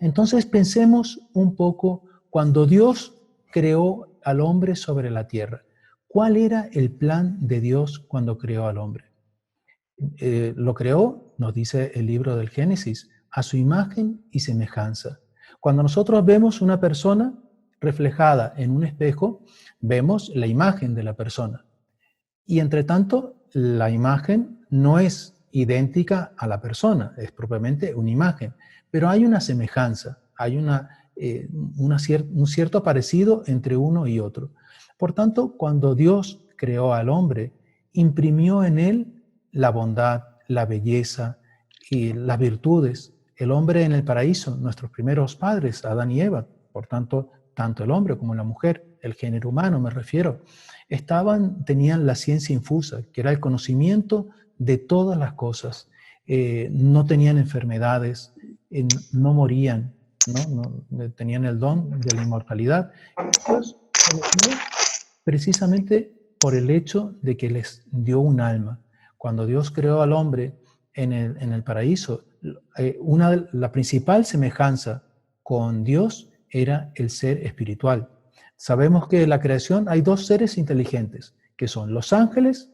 Entonces pensemos un poco cuando Dios creó al hombre sobre la tierra. ¿Cuál era el plan de Dios cuando creó al hombre? Lo creó, nos dice el libro del Génesis, a su imagen y semejanza. Cuando nosotros vemos una persona reflejada en un espejo, vemos la imagen de la persona. Y entre tanto, la imagen no es idéntica a la persona, es propiamente una imagen, pero hay una semejanza, hay un cierto parecido entre uno y otro. Por tanto, cuando Dios creó al hombre, imprimió en él la bondad, la belleza y las virtudes. El hombre en el paraíso, nuestros primeros padres, Adán y Eva, por tanto, tanto el hombre como la mujer, el género humano me refiero, tenían la ciencia infusa, que era el conocimiento de todas las cosas. No tenían enfermedades, no morían, tenían el don de la inmortalidad. Dios precisamente por el hecho de que les dio un alma. Cuando Dios creó al hombre en el paraíso, la principal semejanza con Dios era el ser espiritual. Sabemos que en la creación hay dos seres inteligentes, que son los ángeles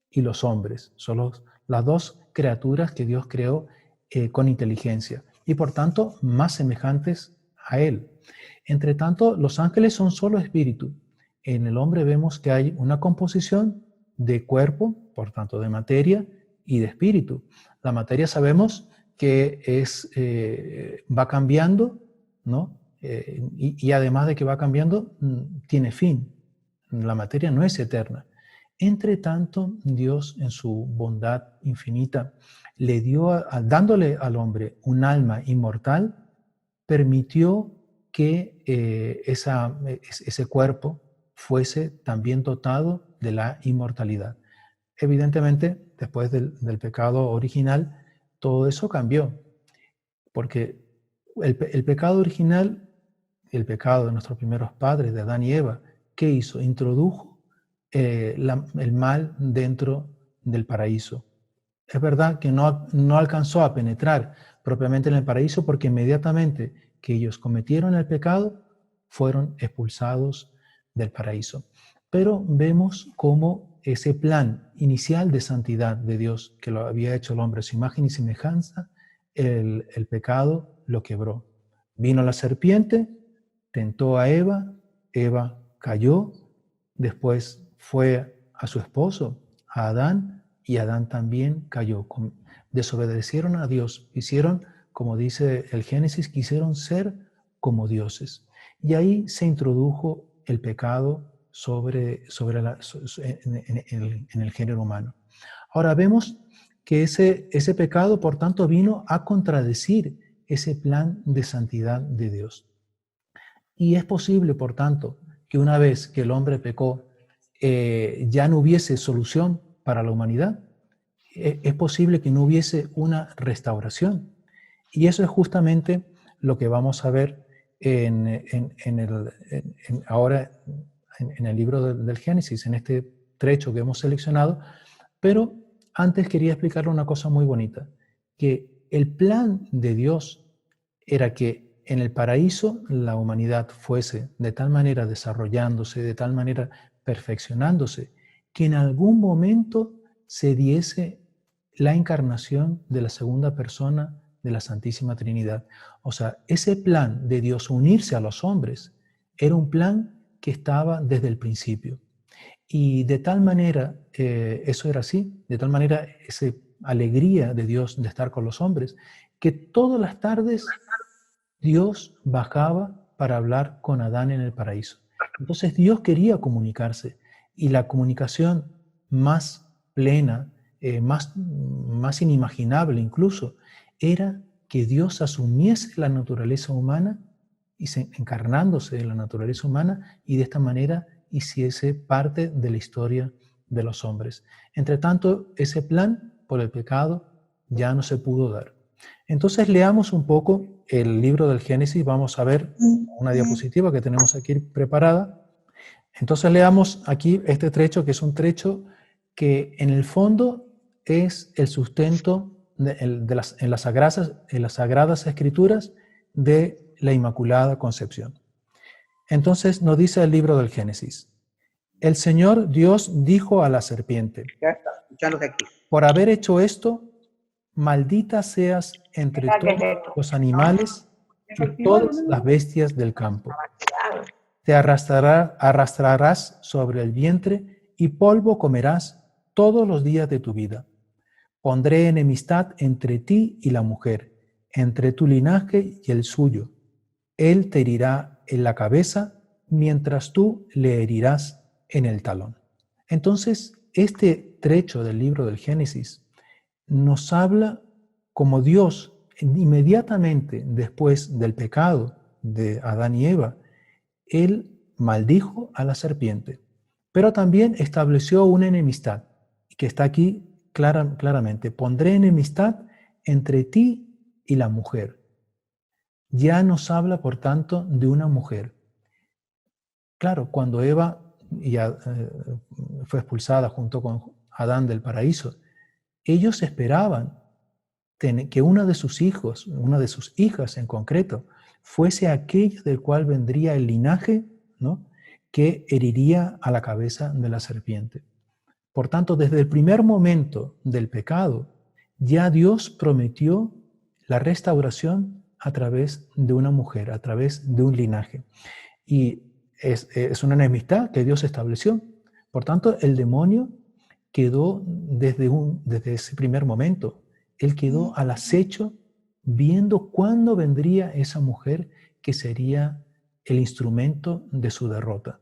y los hombres. Son las dos criaturas que Dios creó con inteligencia y por tanto más semejantes a Él. Entre tanto, los ángeles son solo espíritu. En el hombre vemos que hay una composición de cuerpo, por tanto de materia y de espíritu. La materia sabemos que va cambiando, ¿no? Y además de que va cambiando, tiene fin. La materia no es eterna. Entre tanto, Dios en su bondad infinita le dio, dándole al hombre un alma inmortal, permitió que ese cuerpo fuese también dotado de la inmortalidad. Evidentemente, después del pecado original, todo eso cambió, porque el pecado original, el pecado de nuestros primeros padres, de Adán y Eva, ¿qué hizo? Introdujo el mal dentro del paraíso. Es verdad que no alcanzó a penetrar propiamente en el paraíso porque inmediatamente que ellos cometieron el pecado, fueron expulsados del paraíso. Pero vemos cómo ese plan inicial de santidad de Dios, que lo había hecho el hombre a su imagen y semejanza, el pecado lo quebró. Vino la serpiente, tentó a Eva, Eva cayó, después fue a su esposo, a Adán, y Adán también cayó. Desobedecieron a Dios, hicieron, como dice el Génesis, quisieron ser como dioses. Y ahí se introdujo el pecado en el género humano. Ahora vemos que ese pecado, por tanto, vino a contradecir ese plan de santidad de Dios. Y es posible, por tanto, que una vez que el hombre pecó, ya no hubiese solución para la humanidad. Es posible que no hubiese una restauración. Y eso es justamente lo que vamos a ver ahora en el libro del Génesis, en este trecho que hemos seleccionado. Pero antes quería explicarle una cosa muy bonita, que el plan de Dios era que en el paraíso la humanidad fuese de tal manera desarrollándose, de tal manera perfeccionándose, que en algún momento se diese la encarnación de la segunda persona de la Santísima Trinidad. O sea, ese plan de Dios unirse a los hombres era un plan que estaba desde el principio. Y de tal manera, eso era así, de tal manera esa alegría de Dios de estar con los hombres, que todas las tardes Dios bajaba para hablar con Adán en el paraíso. Entonces Dios quería comunicarse y la comunicación más plena, más inimaginable incluso, era que Dios asumiese la naturaleza humana y encarnándose en la naturaleza humana y de esta manera hiciese parte de la historia de los hombres. Entre tanto, ese plan por el pecado ya no se pudo dar. Entonces leamos un poco el libro del Génesis, vamos a ver una diapositiva que tenemos aquí preparada. Entonces leamos aquí este trecho, que es un trecho que en el fondo es el sustento en las sagradas escrituras, de la Inmaculada Concepción. Entonces nos dice el libro del Génesis: el Señor Dios dijo a la serpiente: Ya está, escuchándote aquí. por haber hecho esto, maldita seas entre todos los animales y todas las bestias del campo. Te arrastrarás sobre el vientre y polvo comerás todos los días de tu vida. Pondré enemistad entre ti y la mujer, entre tu linaje y el suyo. Él te herirá en la cabeza, mientras tú le herirás en el talón. Entonces, este trecho del libro del Génesis nos habla como Dios, inmediatamente después del pecado de Adán y Eva, Él maldijo a la serpiente, pero también estableció una enemistad, que está aquí claramente: pondré enemistad entre ti y la mujer. Ya nos habla, por tanto, de una mujer. Claro, cuando Eva ya fue expulsada junto con Adán del paraíso, ellos esperaban que uno de sus hijos, una de sus hijas en concreto, fuese aquella del cual vendría el linaje, ¿no?, que heriría a la cabeza de la serpiente. Por tanto, desde el primer momento del pecado, ya Dios prometió la restauración a través de una mujer, a través de un linaje. Y es una enemistad que Dios estableció. Por tanto, el demonio quedó desde ese primer momento. Él quedó al acecho, viendo cuándo vendría esa mujer que sería el instrumento de su derrota.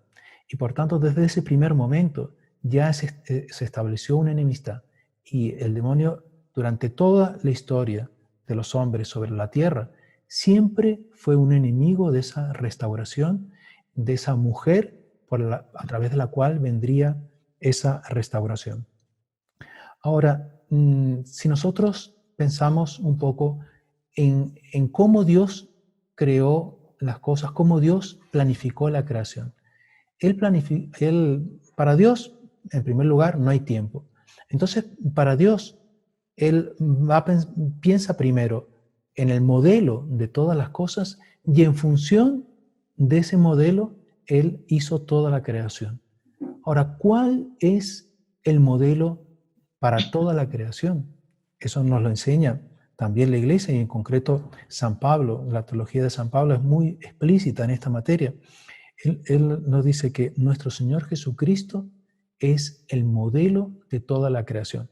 Y por tanto, desde ese primer momento ya se estableció una enemistad. Y el demonio, durante toda la historia de los hombres sobre la tierra, siempre fue un enemigo de esa restauración, de esa mujer a través de la cual vendría esa restauración. Ahora, si nosotros pensamos un poco en cómo Dios creó las cosas, cómo Dios planificó la creación. Para Dios, en primer lugar, no hay tiempo. Entonces, para Dios, Él piensa primero en el modelo de todas las cosas, y en función de ese modelo, Él hizo toda la creación. Ahora, ¿cuál es el modelo para toda la creación? Eso nos lo enseña también la Iglesia, y en concreto San Pablo. La teología de San Pablo es muy explícita en esta materia. Él nos dice que nuestro Señor Jesucristo es el modelo de toda la creación.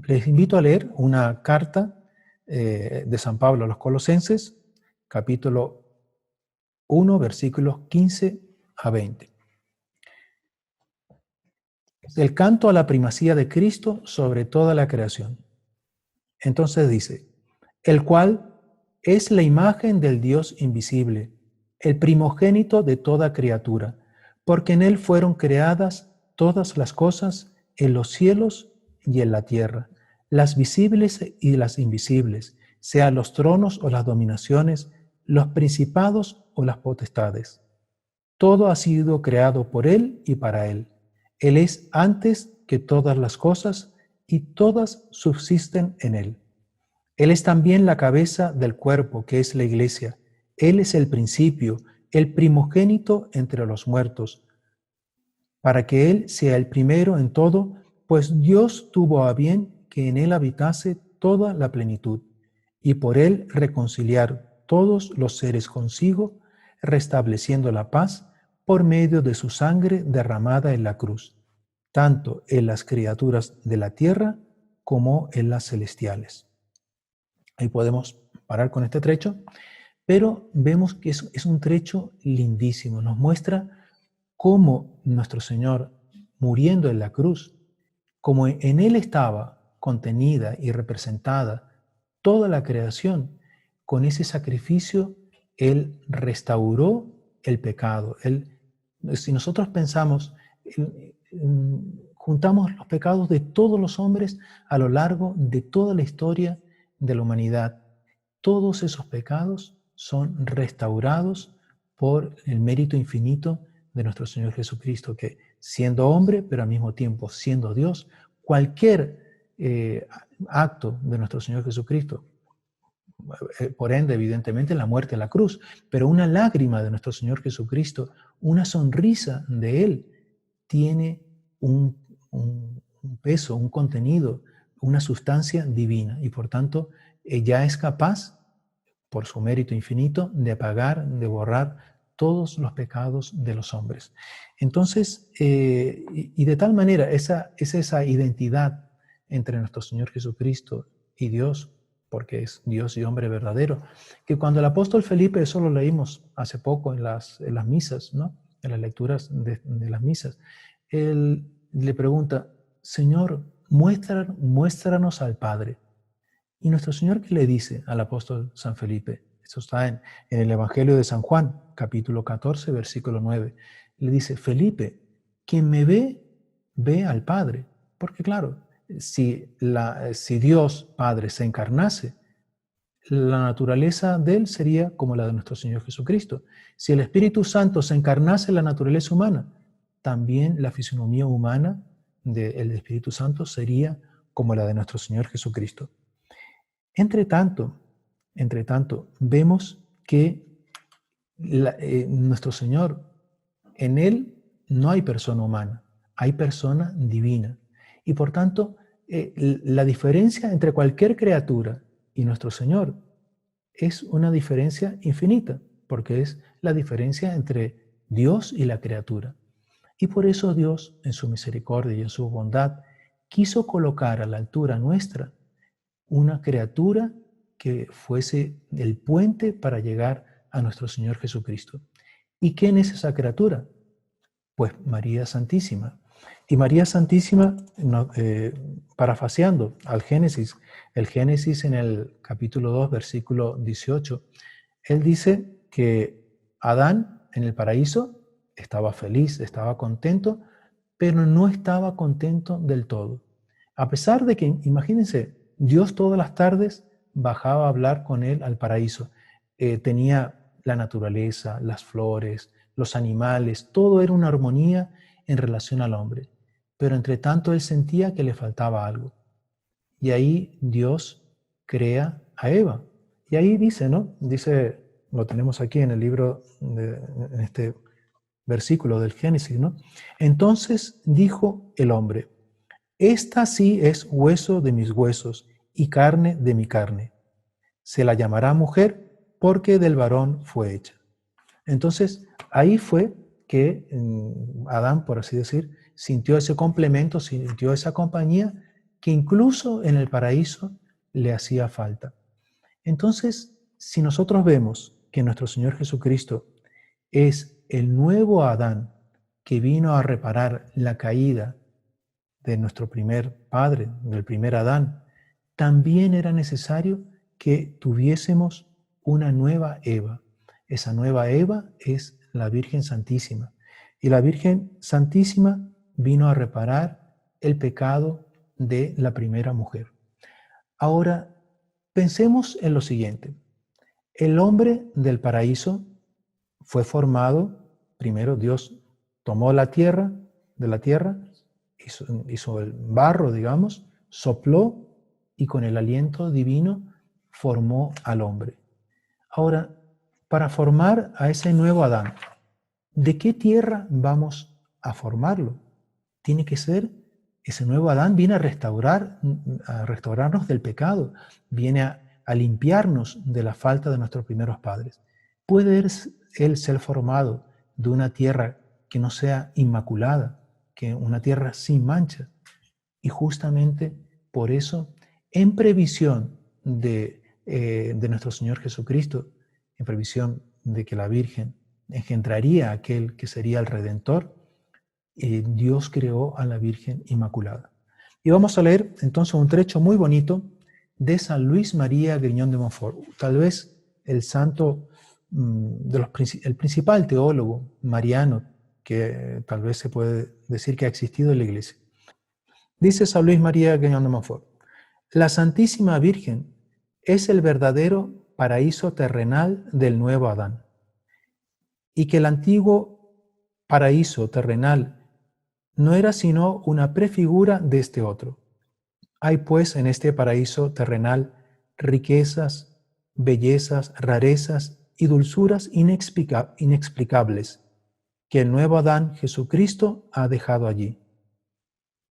Les invito a leer una carta de San Pablo a los Colosenses, capítulo 1, versículos 15 a 20. El canto a la primacía de Cristo sobre toda la creación. Entonces dice: el cual es la imagen del Dios invisible, el primogénito de toda criatura, porque en Él fueron creadas todas las cosas en los cielos y en la tierra, las visibles y las invisibles, sean los tronos o las dominaciones, los principados o las potestades. Todo ha sido creado por Él y para Él. Él es antes que todas las cosas, y todas subsisten en Él. Él es también la cabeza del cuerpo, que es la Iglesia. Él es el principio, el primogénito entre los muertos, para que Él sea el primero en todo, pues Dios tuvo a bien que en Él habitase toda la plenitud, y por Él reconciliar todos los seres consigo, restableciendo la paz por medio de su sangre derramada en la cruz, tanto en las criaturas de la tierra como en las celestiales. Ahí podemos parar con este trecho, pero vemos que es un trecho lindísimo. Nos muestra cómo nuestro Señor, muriendo en la cruz, como en Él estaba contenida y representada toda la creación, con ese sacrificio Él restauró el pecado. Si nosotros pensamos, juntamos los pecados de todos los hombres a lo largo de toda la historia de la humanidad. Todos esos pecados son restaurados por el mérito infinito de nuestro Señor Jesucristo, que siendo hombre, pero al mismo tiempo siendo Dios, cualquier acto de nuestro Señor Jesucristo, por ende, evidentemente, la muerte en la cruz, pero una lágrima de nuestro Señor Jesucristo, una sonrisa de Él, tiene un peso, un contenido, una sustancia divina, y por tanto, ya es capaz, por su mérito infinito, de apagar, de borrar todos los pecados de los hombres. Entonces, y de tal manera, esa identidad entre nuestro Señor Jesucristo y Dios, porque es Dios y hombre verdadero, que cuando el apóstol Felipe, eso lo leímos hace poco en las misas, ¿no? En las lecturas de las misas, él le pregunta, Señor, muéstranos al Padre. Y nuestro Señor, ¿qué le dice al apóstol San Felipe? Eso está en el Evangelio de San Juan, capítulo 14, versículo 9. Le dice, Felipe, quien me ve, ve al Padre. Porque claro, si Dios Padre se encarnase, la naturaleza de Él sería como la de nuestro Señor Jesucristo. Si el Espíritu Santo se encarnase en la naturaleza humana, también la fisonomía humana del Espíritu Santo sería como la de nuestro Señor Jesucristo. Entre tanto, vemos que nuestro Señor, en Él no hay persona humana, hay persona divina. Y por tanto, la diferencia entre cualquier criatura y nuestro Señor es una diferencia infinita, porque es la diferencia entre Dios y la criatura. Y por eso Dios, en su misericordia y en su bondad, quiso colocar a la altura nuestra una criatura que fuese el puente para llegar a nuestro Señor Jesucristo. ¿Y quién es esa criatura? Pues María Santísima. Y María Santísima, parafaseando al Génesis, el Génesis en el capítulo 2, versículo 18, él dice que Adán en el paraíso estaba feliz, estaba contento, pero no estaba contento del todo. A pesar de que, imagínense, Dios todas las tardes bajaba a hablar con él al paraíso. Tenía la naturaleza, las flores, los animales, todo era una armonía en relación al hombre. Pero entre tanto él sentía que le faltaba algo. Y ahí Dios crea a Eva. Y ahí dice, ¿no? Dice, lo tenemos aquí en el libro, en este versículo del Génesis, ¿no? Entonces dijo el hombre, esta sí es hueso de mis huesos y carne de mi carne. Se la llamará mujer porque del varón fue hecha. Entonces, ahí fue que Adán, por así decir, sintió ese complemento, sintió esa compañía que incluso en el paraíso le hacía falta. Entonces, si nosotros vemos que nuestro Señor Jesucristo es el nuevo Adán que vino a reparar la caída de nuestro primer padre, del primer Adán, también era necesario que tuviésemos una nueva Eva. Esa nueva Eva es la Virgen Santísima. Y la Virgen Santísima vino a reparar el pecado de la primera mujer. Ahora, pensemos en lo siguiente. El hombre del paraíso fue formado, primero Dios tomó la tierra, de la tierra, hizo el barro, digamos, sopló y con el aliento divino formó al hombre. Ahora, para formar a ese nuevo Adán, ¿de qué tierra vamos a formarlo? Tiene que ser, ese nuevo Adán viene a restaurarnos del pecado, viene a limpiarnos de la falta de nuestros primeros padres. ¿Puede él ser formado de una tierra que no sea inmaculada, que una tierra sin mancha? Y justamente por eso, en previsión de nuestro Señor Jesucristo, en previsión de que la Virgen engendraría a aquel que sería el Redentor, Dios creó a la Virgen Inmaculada. Y vamos a leer entonces un trecho muy bonito de San Luis María Griñón de Montfort, tal vez el santo, el principal teólogo mariano que tal vez se puede decir que ha existido en la Iglesia. Dice San Luis María Griñón de Montfort, la Santísima Virgen es el verdadero paraíso terrenal del nuevo Adán, y que el antiguo paraíso terrenal no era sino una prefigura de este otro. Hay pues en este paraíso terrenal riquezas, bellezas, rarezas y dulzuras inexplicables que el nuevo Adán, Jesucristo, ha dejado allí.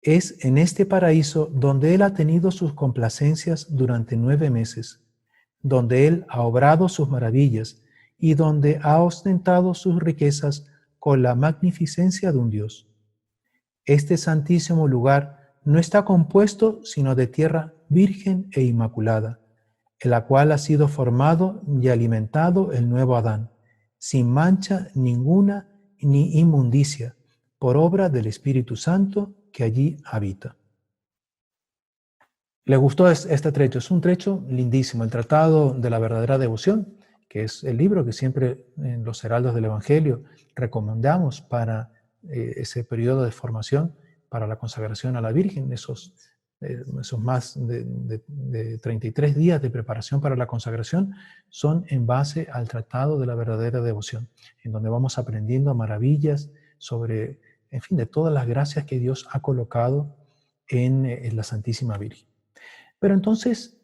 Es en este paraíso donde Él ha tenido sus complacencias durante 9 meses, donde Él ha obrado sus maravillas y donde ha ostentado sus riquezas con la magnificencia de un Dios. Este santísimo lugar no está compuesto sino de tierra virgen e inmaculada, en la cual ha sido formado y alimentado el nuevo Adán, sin mancha ninguna ni inmundicia, por obra del Espíritu Santo que allí habita. ¿Le gustó este trecho? Es un trecho lindísimo, el Tratado de la Verdadera Devoción, que es el libro que siempre en los Heraldos del Evangelio recomendamos para ese periodo de formación, para la consagración a la Virgen, esos más de 33 días de preparación para la consagración, son en base al Tratado de la Verdadera Devoción, en donde vamos aprendiendo maravillas sobre, en fin, de todas las gracias que Dios ha colocado en la Santísima Virgen. Pero entonces,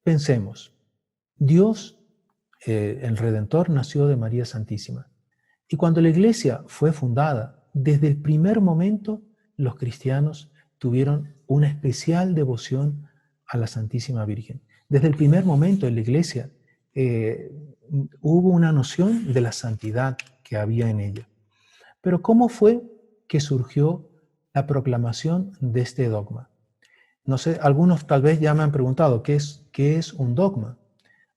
pensemos, Dios, el Redentor, nació de María Santísima. Y cuando la Iglesia fue fundada, desde el primer momento, los cristianos tuvieron una especial devoción a la Santísima Virgen. Desde el primer momento en la Iglesia hubo una noción de la santidad que había en ella. Pero ¿cómo fue que surgió la proclamación de este dogma? No sé, algunos tal vez ya me han preguntado, ¿qué es un dogma?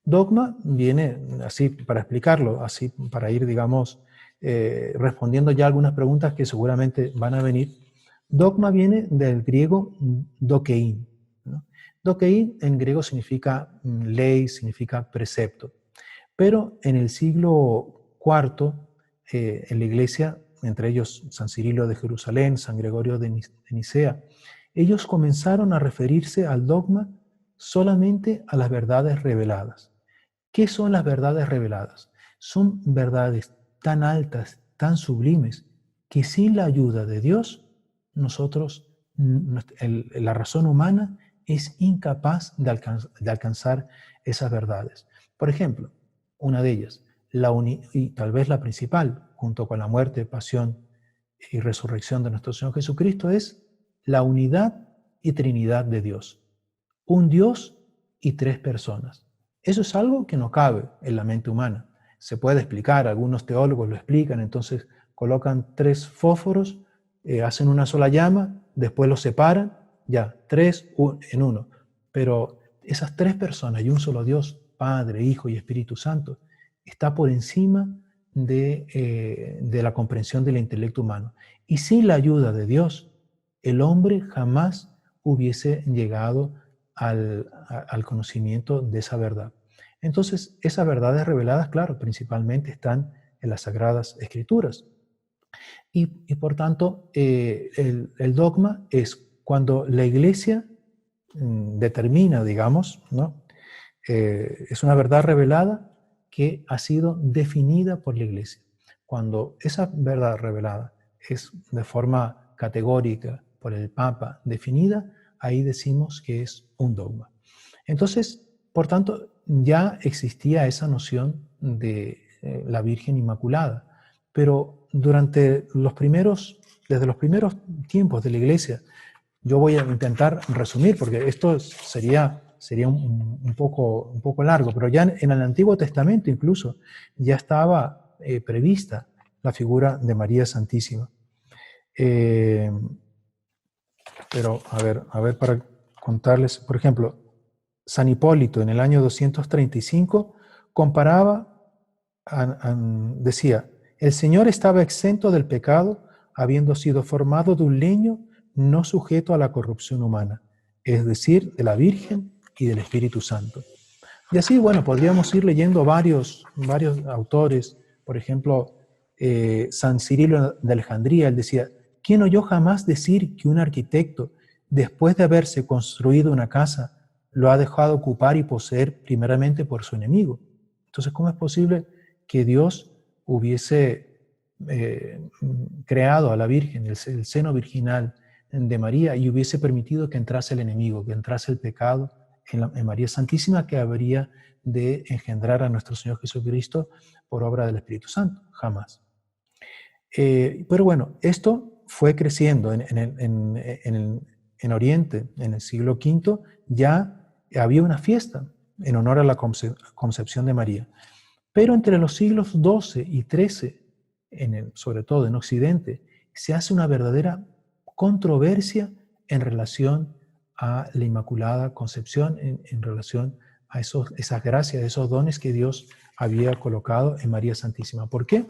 Dogma viene, así para explicarlo, así para ir, digamos, respondiendo ya algunas preguntas que seguramente van a venir. Dogma viene del griego dokein, ¿no? Dokein en griego significa ley, significa precepto. Pero en el siglo IV, en la iglesia, entre ellos San Cirilo de Jerusalén, San Gregorio de Nicea, ellos comenzaron a referirse al dogma solamente a las verdades reveladas. ¿Qué son las verdades reveladas? Son verdades tan altas, tan sublimes, que sin la ayuda de Dios, nosotros, la razón humana es incapaz de alcanzar esas verdades. Por ejemplo, una de ellas, y tal vez la principal, junto con la muerte, pasión y resurrección de nuestro Señor Jesucristo, es la unidad y Trinidad de Dios. Un Dios y 3 personas. Eso es algo que no cabe en la mente humana. Se puede explicar, algunos teólogos lo explican, entonces colocan 3 fósforos, hacen una sola llama, después los separan, ya, 3 en uno. Pero esas 3 personas y un solo Dios, Padre, Hijo y Espíritu Santo, está por encima de la comprensión del intelecto humano. Y sin la ayuda de Dios, el hombre jamás hubiese llegado al conocimiento de esa verdad. Entonces, esas verdades reveladas, claro, principalmente están en las Sagradas Escrituras. Y por tanto, el dogma es cuando la Iglesia determina, digamos, ¿no? Es una verdad revelada que ha sido definida por la Iglesia. Cuando esa verdad revelada es de forma categórica por el Papa definida, ahí decimos que es un dogma. Entonces, por tanto, ya existía esa noción de la Virgen Inmaculada, pero desde los primeros tiempos de la Iglesia, yo voy a intentar resumir, porque esto sería un poco largo, pero ya en el Antiguo Testamento incluso ya estaba prevista la figura de María Santísima. Pero, a ver, para contarles, por ejemplo, San Hipólito en el año 235 comparaba, decía, el Señor estaba exento del pecado, habiendo sido formado de un leño no sujeto a la corrupción humana, es decir, de la Virgen y del Espíritu Santo. Y así, bueno, podríamos ir leyendo varios autores, por ejemplo, San Cirilo de Alejandría, él decía, ¿quién oyó jamás decir que un arquitecto, después de haberse construido una casa, lo ha dejado ocupar y poseer primeramente por su enemigo? Entonces, ¿cómo es posible que Dios hubiese creado a la Virgen, el seno virginal de María, y hubiese permitido que entrase el enemigo, que entrase el pecado en María Santísima que habría de engendrar a nuestro Señor Jesucristo por obra del Espíritu Santo, jamás. Pero bueno, esto fue creciendo en Oriente, en el siglo V, ya había una fiesta en honor a la concepción de María. Pero entre los siglos XII y XIII, sobre todo en Occidente, se hace una verdadera controversia en relación a la Inmaculada Concepción, en relación a esas gracias, esos dones que Dios había colocado en María Santísima. ¿Por qué?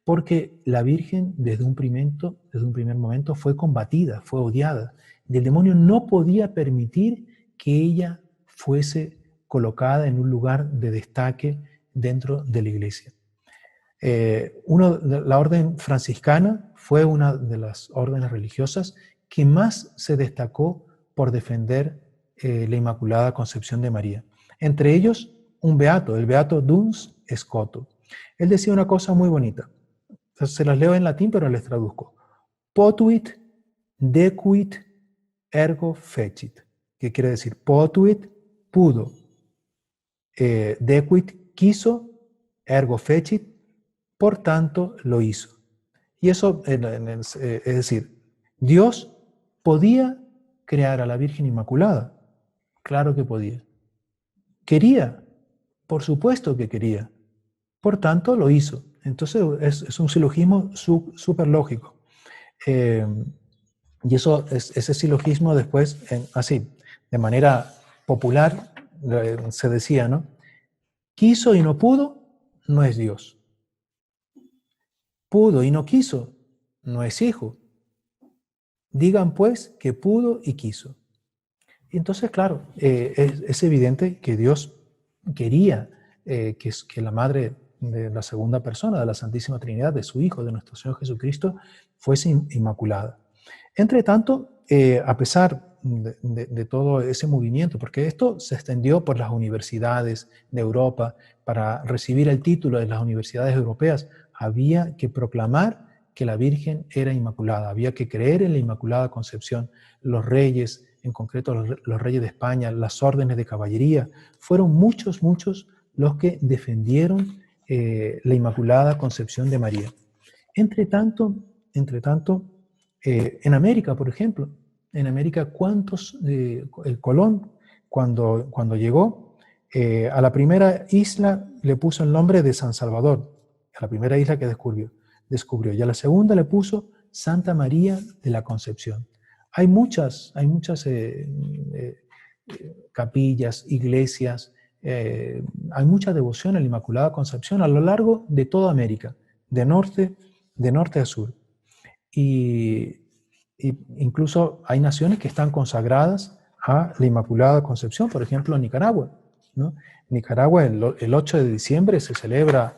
Porque la Virgen desde un primer momento fue combatida, fue odiada. Y el demonio no podía permitir que ella fuese colocada en un lugar de destaque dentro de la iglesia. La orden franciscana fue una de las órdenes religiosas que más se destacó por defender la Inmaculada Concepción de María. Entre ellos, un beato, el beato Duns Scoto. Él decía una cosa muy bonita. Se las leo en latín, pero les traduzco. Potuit, decuit, ergo fecit. ¿Qué quiere decir? Potuit, pudo. Decuit, quiso. Ergo fecit, por tanto lo hizo. Y eso, es decir, Dios podía crear a la Virgen Inmaculada. Claro que podía. ¿Quería? Por supuesto que quería. Por tanto, lo hizo. Entonces, es un silogismo súper lógico. Y ese silogismo después, así, de manera popular, se decía, ¿no? Quiso y no pudo, no es Dios. Pudo y no quiso, no es hijo. Digan pues que pudo y quiso. Y entonces, claro, es evidente que Dios quería que la madre de la segunda persona de la Santísima Trinidad, de su Hijo, de nuestro Señor Jesucristo, fuese inmaculada. Entre tanto, a pesar de todo ese movimiento, porque esto se extendió por las universidades de Europa, para recibir el título de las universidades europeas, había que proclamar que la Virgen era inmaculada, había que creer en la Inmaculada Concepción. Los reyes, en concreto los reyes de España, las órdenes de caballería, fueron muchos los que defendieron la Inmaculada Concepción de María. Entre tanto, en América, por ejemplo, en América, el Colón, cuando llegó, a la primera isla le puso el nombre de San Salvador, a la primera isla que descubrió, y a la segunda le puso Santa María de la Concepción. Hay muchas capillas, iglesias, hay mucha devoción a la Inmaculada Concepción a lo largo de toda América, de norte a sur. Y incluso hay naciones que están consagradas a la Inmaculada Concepción, por ejemplo Nicaragua, ¿no? Nicaragua el 8 de diciembre se celebra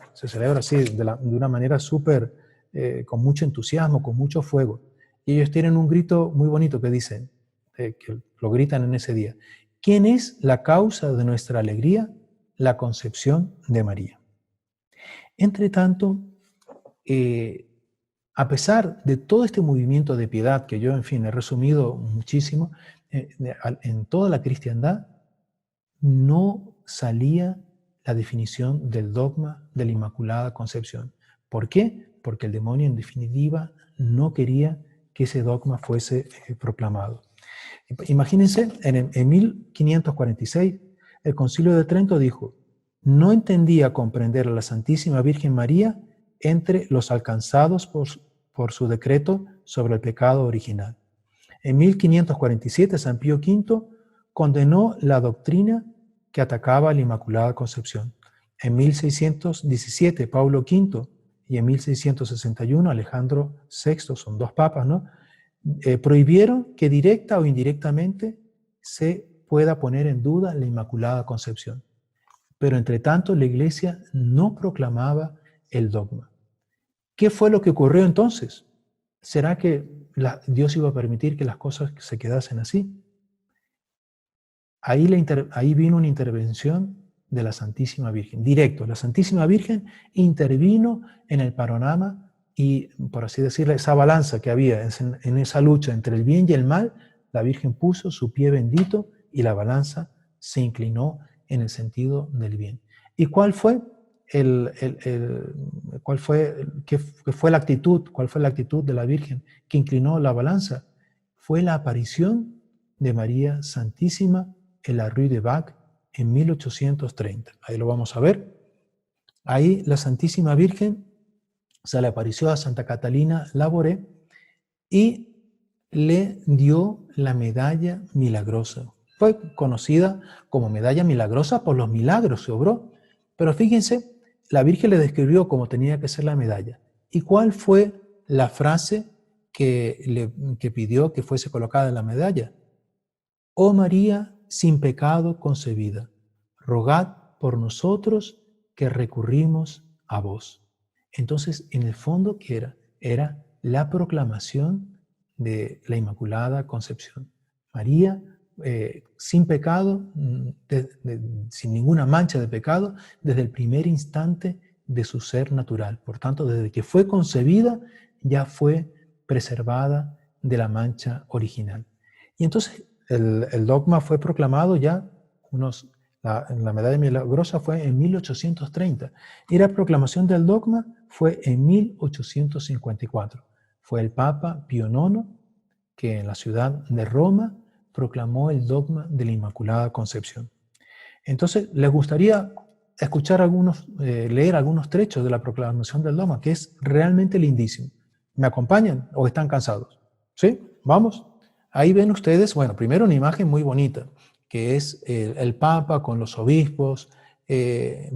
así de una manera súper, con mucho entusiasmo, con mucho fuego. Y ellos tienen un grito muy bonito que dicen, que lo gritan en ese día: ¿quién es la causa de nuestra alegría? La concepción de María. Entre tanto, a pesar de todo este movimiento de piedad que yo, en fin, he resumido muchísimo, en toda la cristiandad no salía la definición del dogma de la Inmaculada Concepción. ¿Por qué? Porque el demonio, en definitiva, no quería que ese dogma fuese proclamado. Imagínense, en 1546, el Concilio de Trento dijo: no entendía comprender a la Santísima Virgen María entre los alcanzados por su decreto sobre el pecado original. En 1547, San Pío V condenó la doctrina que atacaba a la Inmaculada Concepción. En 1617, Paulo V, y en 1661, Alejandro VI, son dos papas, ¿no? Prohibieron que directa o indirectamente se pueda poner en duda la Inmaculada Concepción. Pero entre tanto, la Iglesia no proclamaba el dogma. ¿Qué fue lo que ocurrió entonces? ¿Será que Dios iba a permitir que las cosas se quedasen así? Ahí vino una intervención de la Santísima Virgen, directo. La Santísima Virgen intervino en el panorama y, por así decirlo, esa balanza que había en esa lucha entre el bien y el mal, la Virgen puso su pie bendito y la balanza se inclinó en el sentido del bien. ¿Y cuál fue qué fue la actitud? ¿Cuál fue la actitud de la Virgen que inclinó la balanza? Fue la aparición de María Santísima en la Rue de Bac en 1830. Ahí lo vamos a ver. Ahí la Santísima Virgen se le apareció a Santa Catalina Labouré y le dio la medalla milagrosa. Fue conocida como medalla milagrosa por los milagros que obró. Pero fíjense, la Virgen le describió cómo tenía que ser la medalla. ¿Y cuál fue la frase que pidió que fuese colocada en la medalla? Oh María, sin pecado concebida, rogad por nosotros que recurrimos a vos. Entonces, en el fondo, ¿qué era? Era la proclamación de la Inmaculada Concepción. María, sin pecado, sin ninguna mancha de pecado, desde el primer instante de su ser natural. Por tanto, desde que fue concebida, ya fue preservada de la mancha original. Y entonces el dogma fue proclamado ya la medalla milagrosa fue en 1830 y la proclamación del dogma fue en 1854. Fue el Papa Pío IX que en la ciudad de Roma proclamó el dogma de la Inmaculada Concepción. Entonces, les gustaría escuchar leer algunos trechos de la proclamación del dogma, que es realmente lindísimo. ¿Me acompañan o están cansados? ¿Sí? ¿Vamos? Ahí ven ustedes, bueno, primero una imagen muy bonita, que es el Papa con los obispos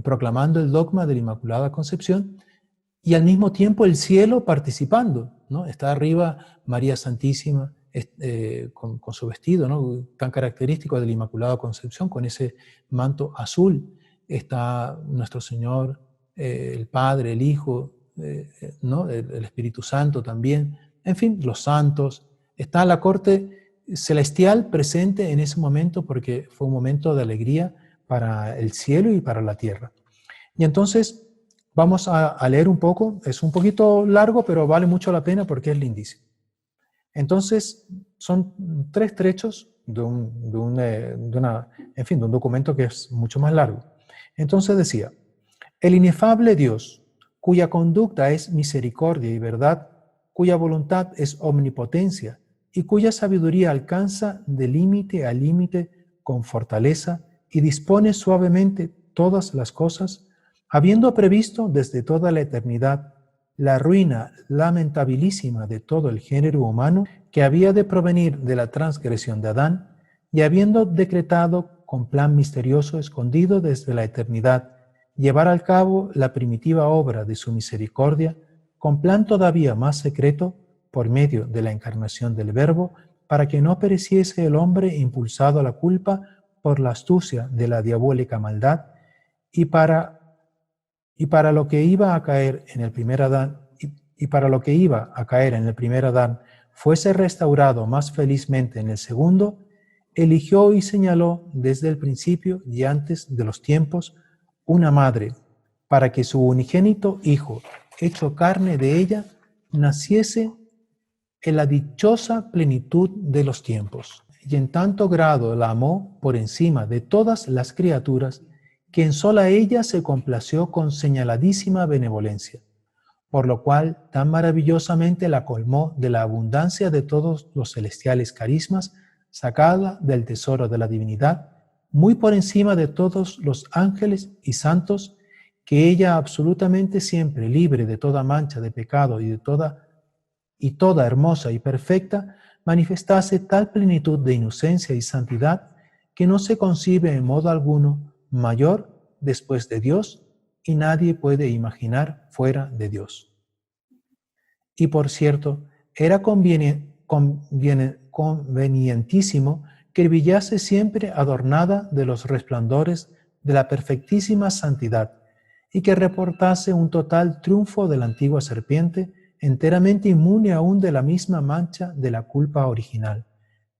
proclamando el dogma de la Inmaculada Concepción y al mismo tiempo el cielo participando, ¿no? Está arriba María Santísima con su vestido, ¿no? Tan característico de la Inmaculada Concepción, con ese manto azul. Está nuestro Señor, el Padre, el Hijo, ¿no? El Espíritu Santo también, en fin, los santos. Está la corte celestial presente en ese momento porque fue un momento de alegría para el cielo y para la tierra. Y entonces vamos a leer un poco, es un poquito largo, pero vale mucho la pena porque es lindísimo. Entonces, son 3 trechos de un documento que es mucho más largo. Entonces decía, el inefable Dios, cuya conducta es misericordia y verdad, cuya voluntad es omnipotencia y cuya sabiduría alcanza de límite a límite con fortaleza y dispone suavemente todas las cosas, habiendo previsto desde toda la eternidad la ruina lamentabilísima de todo el género humano que había de provenir de la transgresión de Adán, y habiendo decretado con plan misterioso escondido desde la eternidad llevar al cabo la primitiva obra de su misericordia, con plan todavía más secreto, por medio de la encarnación del Verbo, para que no pereciese el hombre impulsado a la culpa por la astucia de la diabólica maldad, y para lo que iba a caer en el primer Adán, fuese restaurado más felizmente en el segundo, eligió y señaló desde el principio y antes de los tiempos una madre, para que su unigénito Hijo, hecho carne de ella, naciese en la dichosa plenitud de los tiempos. Y en tanto grado la amó por encima de todas las criaturas, que en sola ella se complació con señaladísima benevolencia, por lo cual tan maravillosamente la colmó de la abundancia de todos los celestiales carismas, sacada del tesoro de la divinidad, muy por encima de todos los ángeles y santos, que ella absolutamente siempre libre de toda mancha de pecado y toda hermosa y perfecta, manifestase tal plenitud de inocencia y santidad que no se concibe en modo alguno mayor después de Dios y nadie puede imaginar fuera de Dios. Y por cierto, era convenientísimo que brillase siempre adornada de los resplandores de la perfectísima santidad y que reportase un total triunfo de la antigua serpiente, enteramente inmune aún de la misma mancha de la culpa original.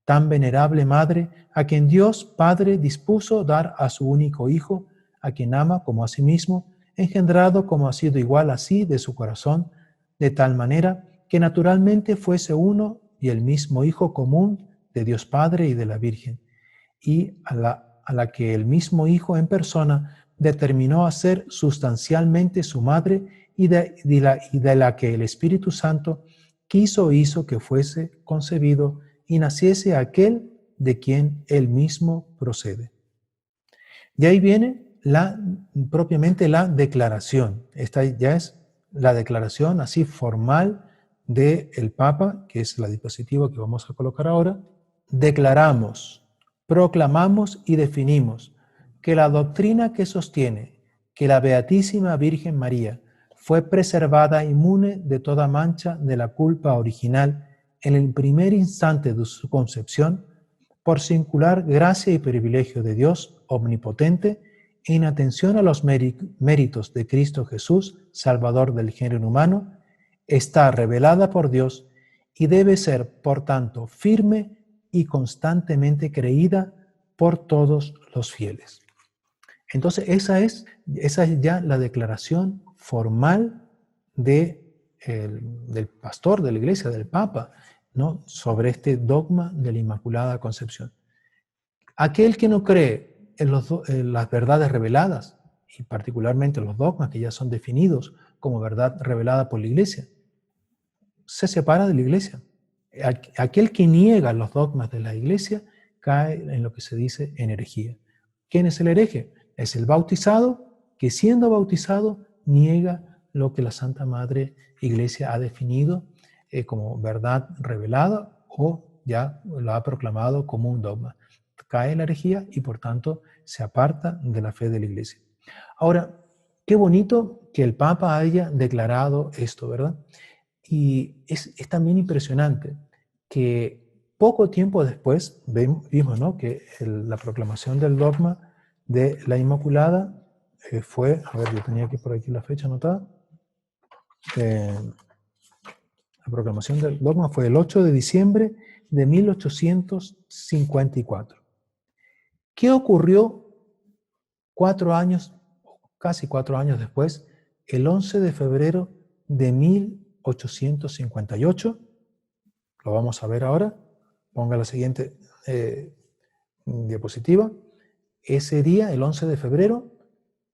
Tan venerable madre, a quien Dios Padre dispuso dar a su único Hijo, a quien ama como a sí mismo, engendrado como ha sido igual a sí de su corazón, de tal manera que naturalmente fuese uno y el mismo Hijo común de Dios Padre y de la Virgen, y a la que el mismo Hijo en persona determinó a ser sustancialmente su madre y de la que el Espíritu Santo quiso e hizo que fuese concebido y naciese aquel de quien él mismo procede. Y ahí viene propiamente la declaración. Esta ya es la declaración así formal del Papa, que es la diapositiva que vamos a colocar ahora. Declaramos, proclamamos y definimos que la doctrina que sostiene que la Beatísima Virgen María fue preservada inmune de toda mancha de la culpa original en el primer instante de su concepción, por singular gracia y privilegio de Dios omnipotente, en atención a los méritos de Cristo Jesús, Salvador del género humano, está revelada por Dios y debe ser, por tanto, firme y constantemente creída por todos los fieles. Entonces, esa es ya la declaración formal del pastor de la Iglesia, del Papa, ¿no?, sobre este dogma de la Inmaculada Concepción. Aquel que no cree en las verdades reveladas, y particularmente los dogmas que ya son definidos como verdad revelada por la Iglesia, se separa de la Iglesia. Aquel que niega los dogmas de la Iglesia cae en lo que se dice en herejía. ¿Quién es el hereje? Es el bautizado que, siendo bautizado, niega lo que la Santa Madre Iglesia ha definido como verdad revelada o ya lo ha proclamado como un dogma. Cae en la herejía y por tanto se aparta de la fe de la Iglesia. Ahora, qué bonito que el Papa haya declarado esto, ¿verdad? Y es también impresionante que poco tiempo después vimos, ¿no?, que la proclamación del dogma de la Inmaculada fue, a ver, yo tenía aquí por aquí la fecha anotada, la proclamación del dogma fue el 8 de diciembre de 1854. ¿Qué ocurrió 4 años, casi 4 años después, el 11 de febrero de 1858? Lo vamos a ver ahora. Ponga la siguiente diapositiva. Ese día, el 11 de febrero,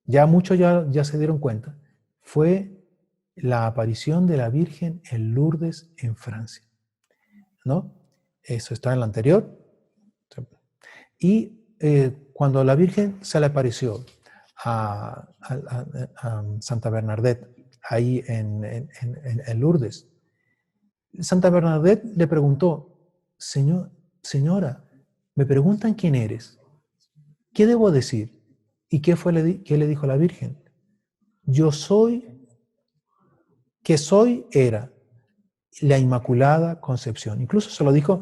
ya muchos ya se dieron cuenta, fue la aparición de la Virgen en Lourdes, en Francia, ¿no? Eso está en la anterior. Y cuando la Virgen se le apareció a Santa Bernadette, ahí en Lourdes, Santa Bernadette le preguntó: Señora, me preguntan quién eres, ¿qué debo decir? ¿Y qué le dijo la Virgen? Yo soy, era la Inmaculada Concepción. Incluso se lo dijo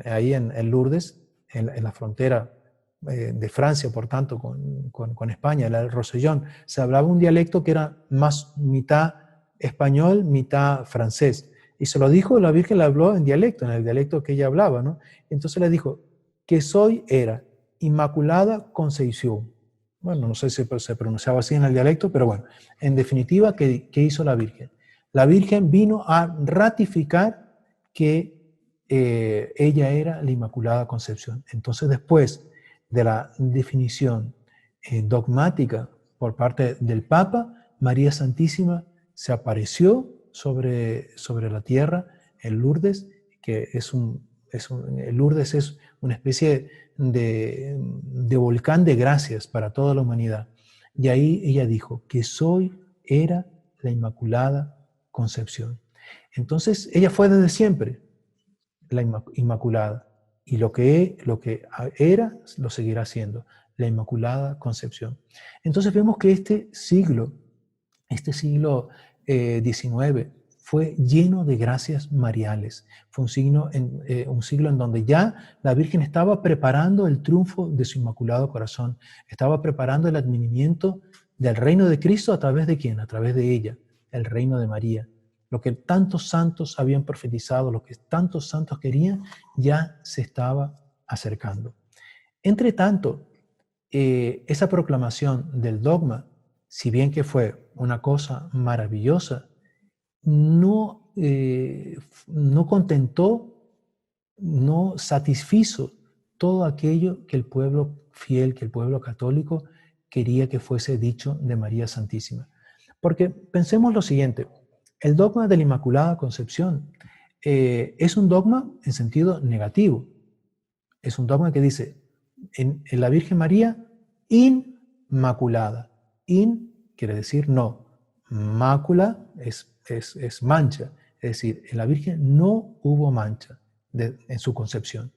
ahí en Lourdes, en la frontera de Francia, por tanto, con España, el Rosellón. Se hablaba un dialecto que era más mitad español, mitad francés. Y se lo dijo, la Virgen le habló en dialecto, en el dialecto que ella hablaba, ¿no? Entonces le dijo que era Inmaculada Concepción. Bueno, no sé si se pronunciaba así en el dialecto, pero bueno, en definitiva, ¿qué hizo la Virgen? La Virgen vino a ratificar que ella era la Inmaculada Concepción. Entonces, después de la definición dogmática por parte del Papa, María Santísima se apareció sobre la tierra en Lourdes, que Lourdes es una especie de volcán de gracias para toda la humanidad. Y ahí ella dijo que era la Inmaculada Concepción. Entonces, ella fue desde siempre la Inmaculada, y lo que era, lo seguirá siendo, la Inmaculada Concepción. Entonces vemos que este siglo XIX fue lleno de gracias mariales. Fue un siglo en donde ya la Virgen estaba preparando el triunfo de su Inmaculado Corazón, estaba preparando el advenimiento del reino de Cristo. ¿A través de quién? A través de ella, el reino de María. Lo que tantos santos habían profetizado, lo que tantos santos querían, ya se estaba acercando. Entre tanto, esa proclamación del dogma, si bien que fue una cosa maravillosa, no contentó, no satisfizo todo aquello que el pueblo fiel, que el pueblo católico quería que fuese dicho de María Santísima. Porque pensemos lo siguiente, el dogma de la Inmaculada Concepción es un dogma en sentido negativo. Es un dogma que dice, en la Virgen María, inmaculada. In quiere decir no. Mácula es mancha. Es decir, en la Virgen no hubo mancha en su concepción.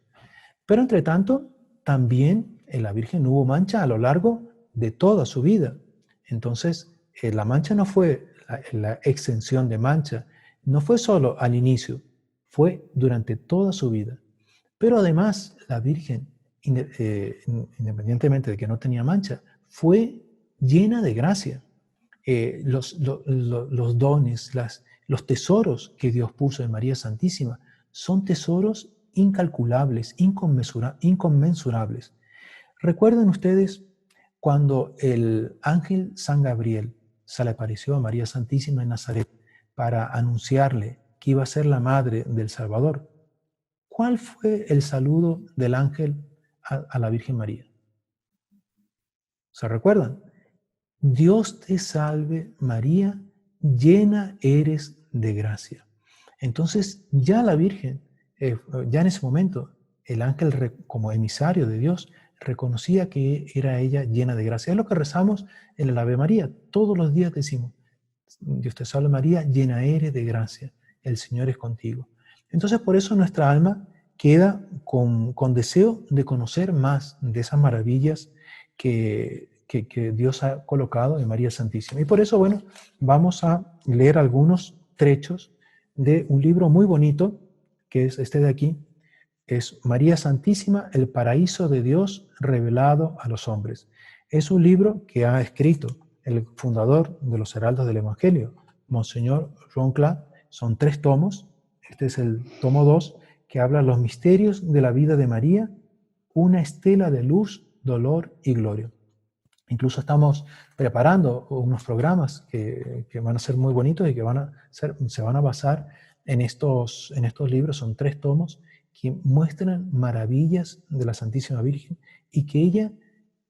Pero entre tanto, también en la Virgen no hubo mancha a lo largo de toda su vida. Entonces, la mancha no fue la extensión de mancha, no fue solo al inicio, fue durante toda su vida. Pero además, la Virgen, independientemente de que no tenía mancha, fue llena de gracia. Los dones, los tesoros que Dios puso en María Santísima son tesoros incalculables, inconmensurables. ¿Recuerdan ustedes cuando el ángel San Gabriel se le apareció a María Santísima en Nazaret para anunciarle que iba a ser la madre del Salvador? ¿Cuál fue el saludo del ángel a la Virgen María? ¿Se recuerdan? Dios te salve María, llena eres de gracia. Entonces ya la Virgen, ya en ese momento, el ángel como emisario de Dios reconocía que era ella llena de gracia. Es lo que rezamos en el Ave María. Todos los días decimos, Dios te salve María, llena eres de gracia. El Señor es contigo. Entonces por eso nuestra alma queda con deseo de conocer más de esas maravillas que Dios ha colocado en María Santísima. Y por eso, bueno, vamos a leer algunos trechos de un libro muy bonito, que es este de aquí, es María Santísima, el paraíso de Dios revelado a los hombres. Es un libro que ha escrito el fundador de los Heraldos del Evangelio, Monseñor Roncla. Son 3 tomos. Este es el tomo 2, que habla de los misterios de la vida de María, una estela de luz, dolor y gloria. Incluso estamos preparando unos programas que van a ser muy bonitos y que se van a basar en estos libros. Son 3 tomos que muestran maravillas de la Santísima Virgen y que ella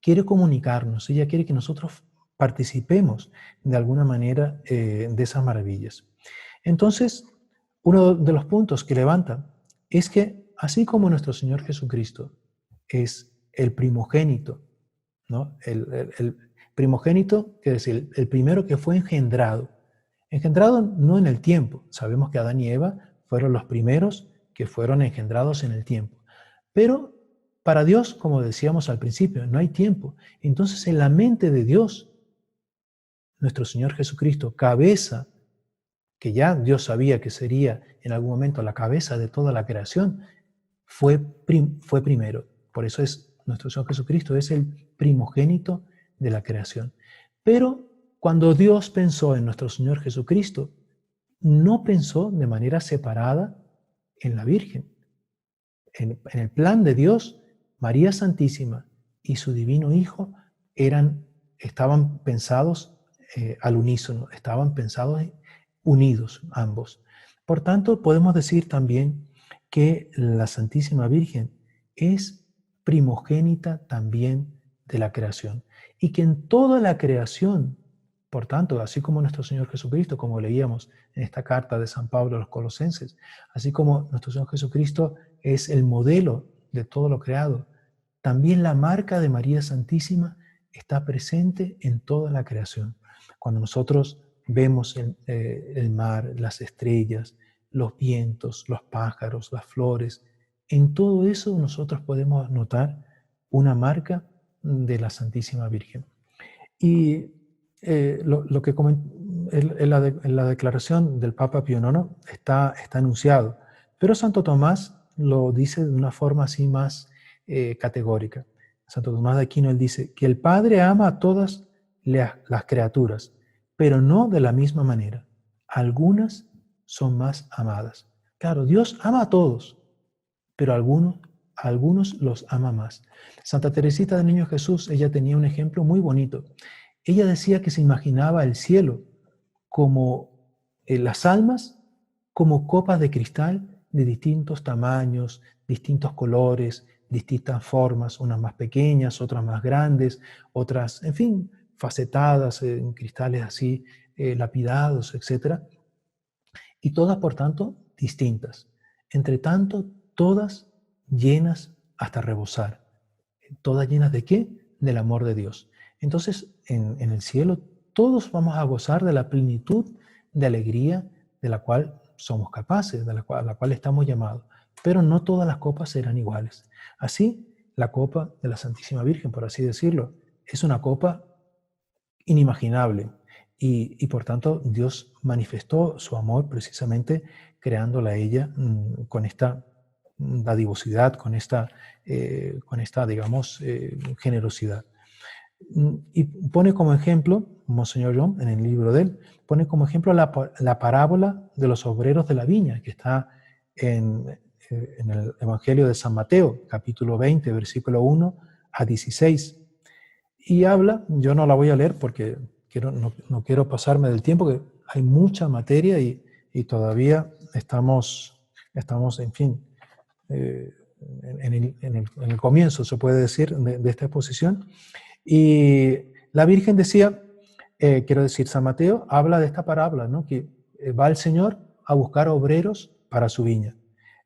quiere comunicarnos, ella quiere que nosotros participemos de alguna manera de esas maravillas. Entonces, uno de los puntos que levanta es que así como nuestro Señor Jesucristo es el primogénito, ¿no? El primogénito, quiere decir, el primero que fue engendrado. Engendrado no en el tiempo. Sabemos que Adán y Eva fueron los primeros que fueron engendrados en el tiempo. Pero para Dios, como decíamos al principio, no hay tiempo. Entonces, en la mente de Dios, nuestro Señor Jesucristo, cabeza, que ya Dios sabía que sería en algún momento la cabeza de toda la creación, fue primero. Por eso nuestro Señor Jesucristo es el primogénito de la creación. Pero cuando Dios pensó en nuestro Señor Jesucristo, no pensó de manera separada en la Virgen. En el plan de Dios, María Santísima y su divino Hijo estaban pensados al unísono, estaban pensados unidos ambos. Por tanto, podemos decir también que la Santísima Virgen es primogénita también de la creación y que en toda la creación, por tanto, así como nuestro Señor Jesucristo, como leíamos en esta carta de San Pablo a los Colosenses, así como nuestro Señor Jesucristo es el modelo de todo lo creado, también la marca de María Santísima está presente en toda la creación. Cuando nosotros vemos el mar, las estrellas, los vientos, los pájaros, las flores, en todo eso nosotros podemos notar una marca de la Santísima Virgen. Y lo que en la declaración del Papa Pío IX está anunciado, pero Santo Tomás lo dice de una forma así más categórica. Santo Tomás de Aquino, él dice que el Padre ama a todas las criaturas, pero no de la misma manera. Algunas son más amadas. Claro, Dios ama a todos, pero a algunos los ama más. Santa Teresita del Niño Jesús, ella tenía un ejemplo muy bonito. Ella decía que se imaginaba el cielo como las almas, como copas de cristal de distintos tamaños, distintos colores, distintas formas, unas más pequeñas, otras más grandes, otras, en fin, facetadas en cristales así, lapidados, etcétera, y todas, por tanto, distintas. Entre tanto, todas llenas hasta rebosar. ¿Todas llenas de qué? Del amor de Dios. Entonces, en el cielo, todos vamos a gozar de la plenitud de alegría de la cual somos capaces, a la cual estamos llamados. Pero no todas las copas serán iguales. Así, la copa de la Santísima Virgen, por así decirlo, es una copa inimaginable. Y por tanto, Dios manifestó su amor precisamente creándola a ella con esta dadivosidad, con esta digamos, generosidad. Y pone como ejemplo, Monseñor John, en el libro de él, pone como ejemplo la parábola de los obreros de la viña, que está en el Evangelio de San Mateo, capítulo 20, versículo 1 a 16. Y habla, yo no la voy a leer porque no quiero pasarme del tiempo, que hay mucha materia y todavía estamos, en fin, en el comienzo, se puede decir, de esta exposición. Y la Virgen decía, quiero decir, San Mateo habla de esta parábola, ¿no? Que va el Señor a buscar obreros para su viña.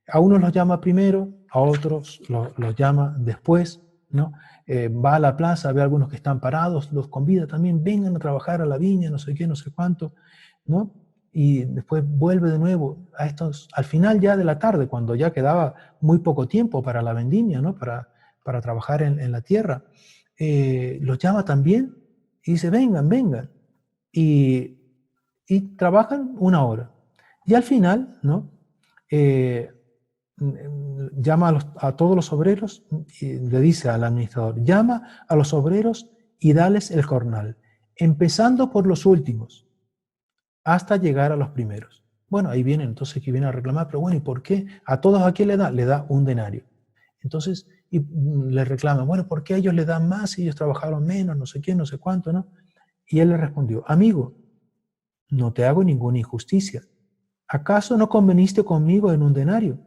A unos los llama primero, a otros los llama después, ¿no? Va a la plaza, ve a algunos que están parados, los convida también, vengan a trabajar a la viña, no sé qué, no sé cuánto, ¿no? Y después vuelve de nuevo a estos, al final ya de la tarde, cuando ya quedaba muy poco tiempo para la vendimia, ¿no? Para trabajar en la tierra. Los llama también y dice, vengan, vengan. Y, y trabajan una hora. Y al final, ¿no? Llama a todos los obreros y le dice al administrador, llama a los obreros y dales el jornal, empezando por los últimos, hasta llegar a los primeros. Bueno, ahí vienen entonces que vienen a reclamar, pero bueno, ¿y por qué? ¿A todos aquí le da? Le da un denario. Entonces, y le reclaman, bueno, ¿por qué a ellos le dan más y ellos trabajaron menos, no sé qué, no sé cuánto, ¿no? Y él le respondió, amigo, no te hago ninguna injusticia. ¿Acaso no conveniste conmigo en un denario?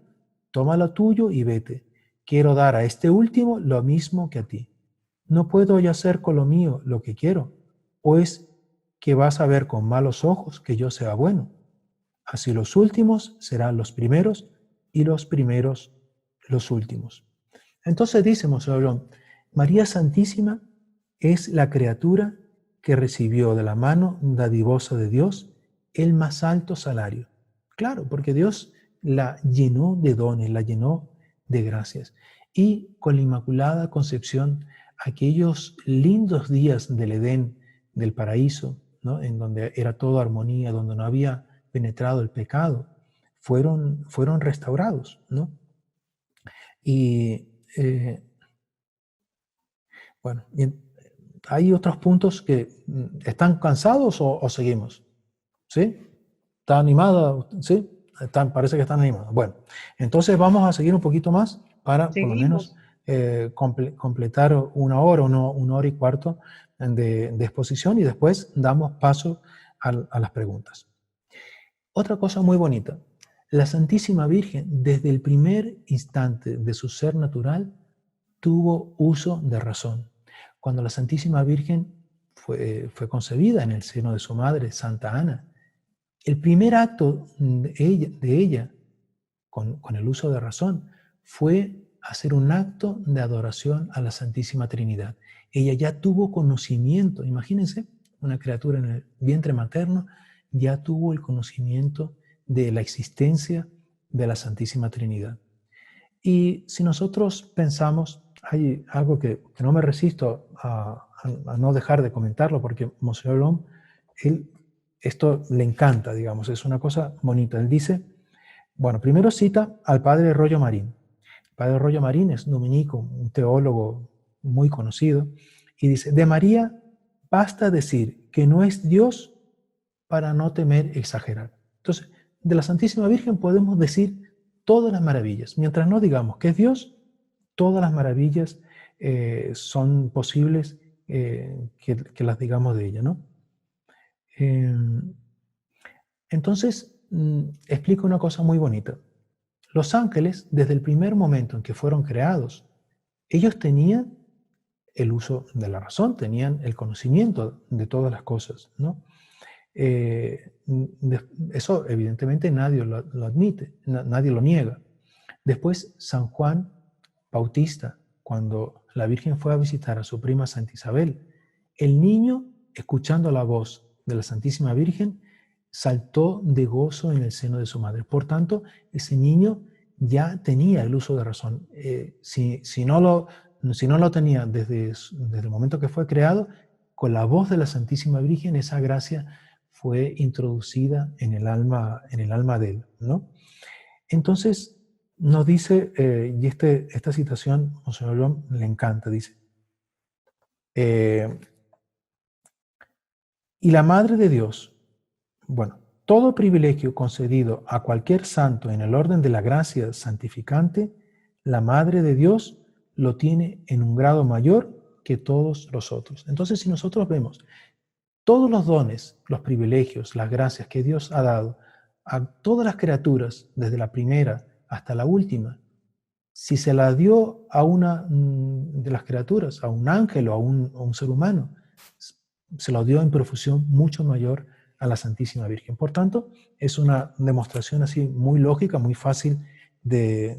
Toma lo tuyo y vete. Quiero dar a este último lo mismo que a ti. ¿No puedo yo hacer con lo mío lo que quiero? Pues que vas a ver con malos ojos que yo sea bueno. Así los últimos serán los primeros y los primeros los últimos. Entonces dice Monseñor, María Santísima es la criatura que recibió de la mano dadivosa de Dios el más alto salario. Claro, porque Dios la llenó de dones, la llenó de gracias. Y con la Inmaculada Concepción, aquellos lindos días del Edén, del paraíso, ¿no? En donde era todo armonía, donde no había penetrado el pecado, fueron restaurados, ¿no? Y bueno, hay otros puntos que están cansados o seguimos, ¿sí? ¿Está animada? ¿Sí? Parece que están animados. Bueno, entonces vamos a seguir un poquito más para por lo menos Seguimos. completar una hora, una hora y cuarto de exposición y después damos paso a las preguntas. Otra cosa muy bonita, la Santísima Virgen desde el primer instante de su ser natural tuvo uso de razón. Cuando la Santísima Virgen fue concebida en el seno de su madre, Santa Ana, el primer acto de ella con el uso de razón fue hacer un acto de adoración a la Santísima Trinidad. Ella ya tuvo conocimiento, imagínense, una criatura en el vientre materno ya tuvo el conocimiento de la existencia de la Santísima Trinidad. Y si nosotros pensamos, hay algo que no me resisto a no dejar de comentarlo, porque Monseñor Lom, él, esto le encanta, digamos, es una cosa bonita. Él dice, bueno, primero cita al padre Rollo Marín. El padre Rollo Marín es dominico, un teólogo muy conocido, y dice, de María basta decir que no es Dios para no temer exagerar. Entonces, de la Santísima Virgen podemos decir todas las maravillas. Mientras no digamos que es Dios, todas las maravillas son posibles que las digamos de ella, ¿no? Entonces, explica una cosa muy bonita. Los ángeles, desde el primer momento en que fueron creados, Ellos tenían el uso de la razón, tenían el conocimiento de todas las cosas, ¿no? Eso evidentemente nadie lo admite, nadie lo niega. Después, San Juan Bautista, cuando la Virgen fue a visitar a su prima Santa Isabel, el niño, escuchando la voz de la Santísima Virgen, saltó de gozo en el seno de su madre. Por tanto, ese niño ya tenía el uso de razón. Si no lo tenía desde el momento que fue creado, con la voz de la Santísima Virgen, esa gracia fue introducida en el alma de él, ¿no? Entonces, nos dice, y esta citación, Monseñor John, le encanta, dice, y la Madre de Dios, bueno, todo privilegio concedido a cualquier santo en el orden de la gracia santificante, la Madre de Dios lo tiene en un grado mayor que todos los otros. Entonces, si nosotros vemos todos los dones, los privilegios, las gracias que Dios ha dado a todas las criaturas, desde la primera hasta la última, si se la dio a una de las criaturas, a un ángel o a un ser humano, se lo dio en profusión mucho mayor a la Santísima Virgen. Por tanto, es una demostración así muy lógica, muy fácil de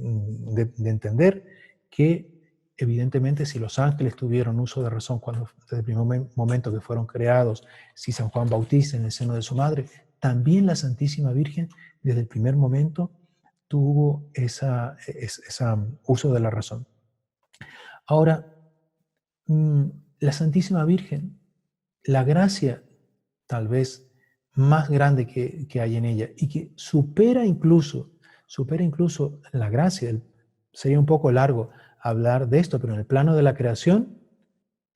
entender, que evidentemente si los ángeles tuvieron uso de razón desde el primer momento que fueron creados, si San Juan Bautista en el seno de su madre, también la Santísima Virgen desde el primer momento tuvo ese uso de la razón. Ahora, la Santísima Virgen, la gracia tal vez más grande que hay en ella y que supera incluso la gracia, sería un poco largo hablar de esto, pero en el plano de la creación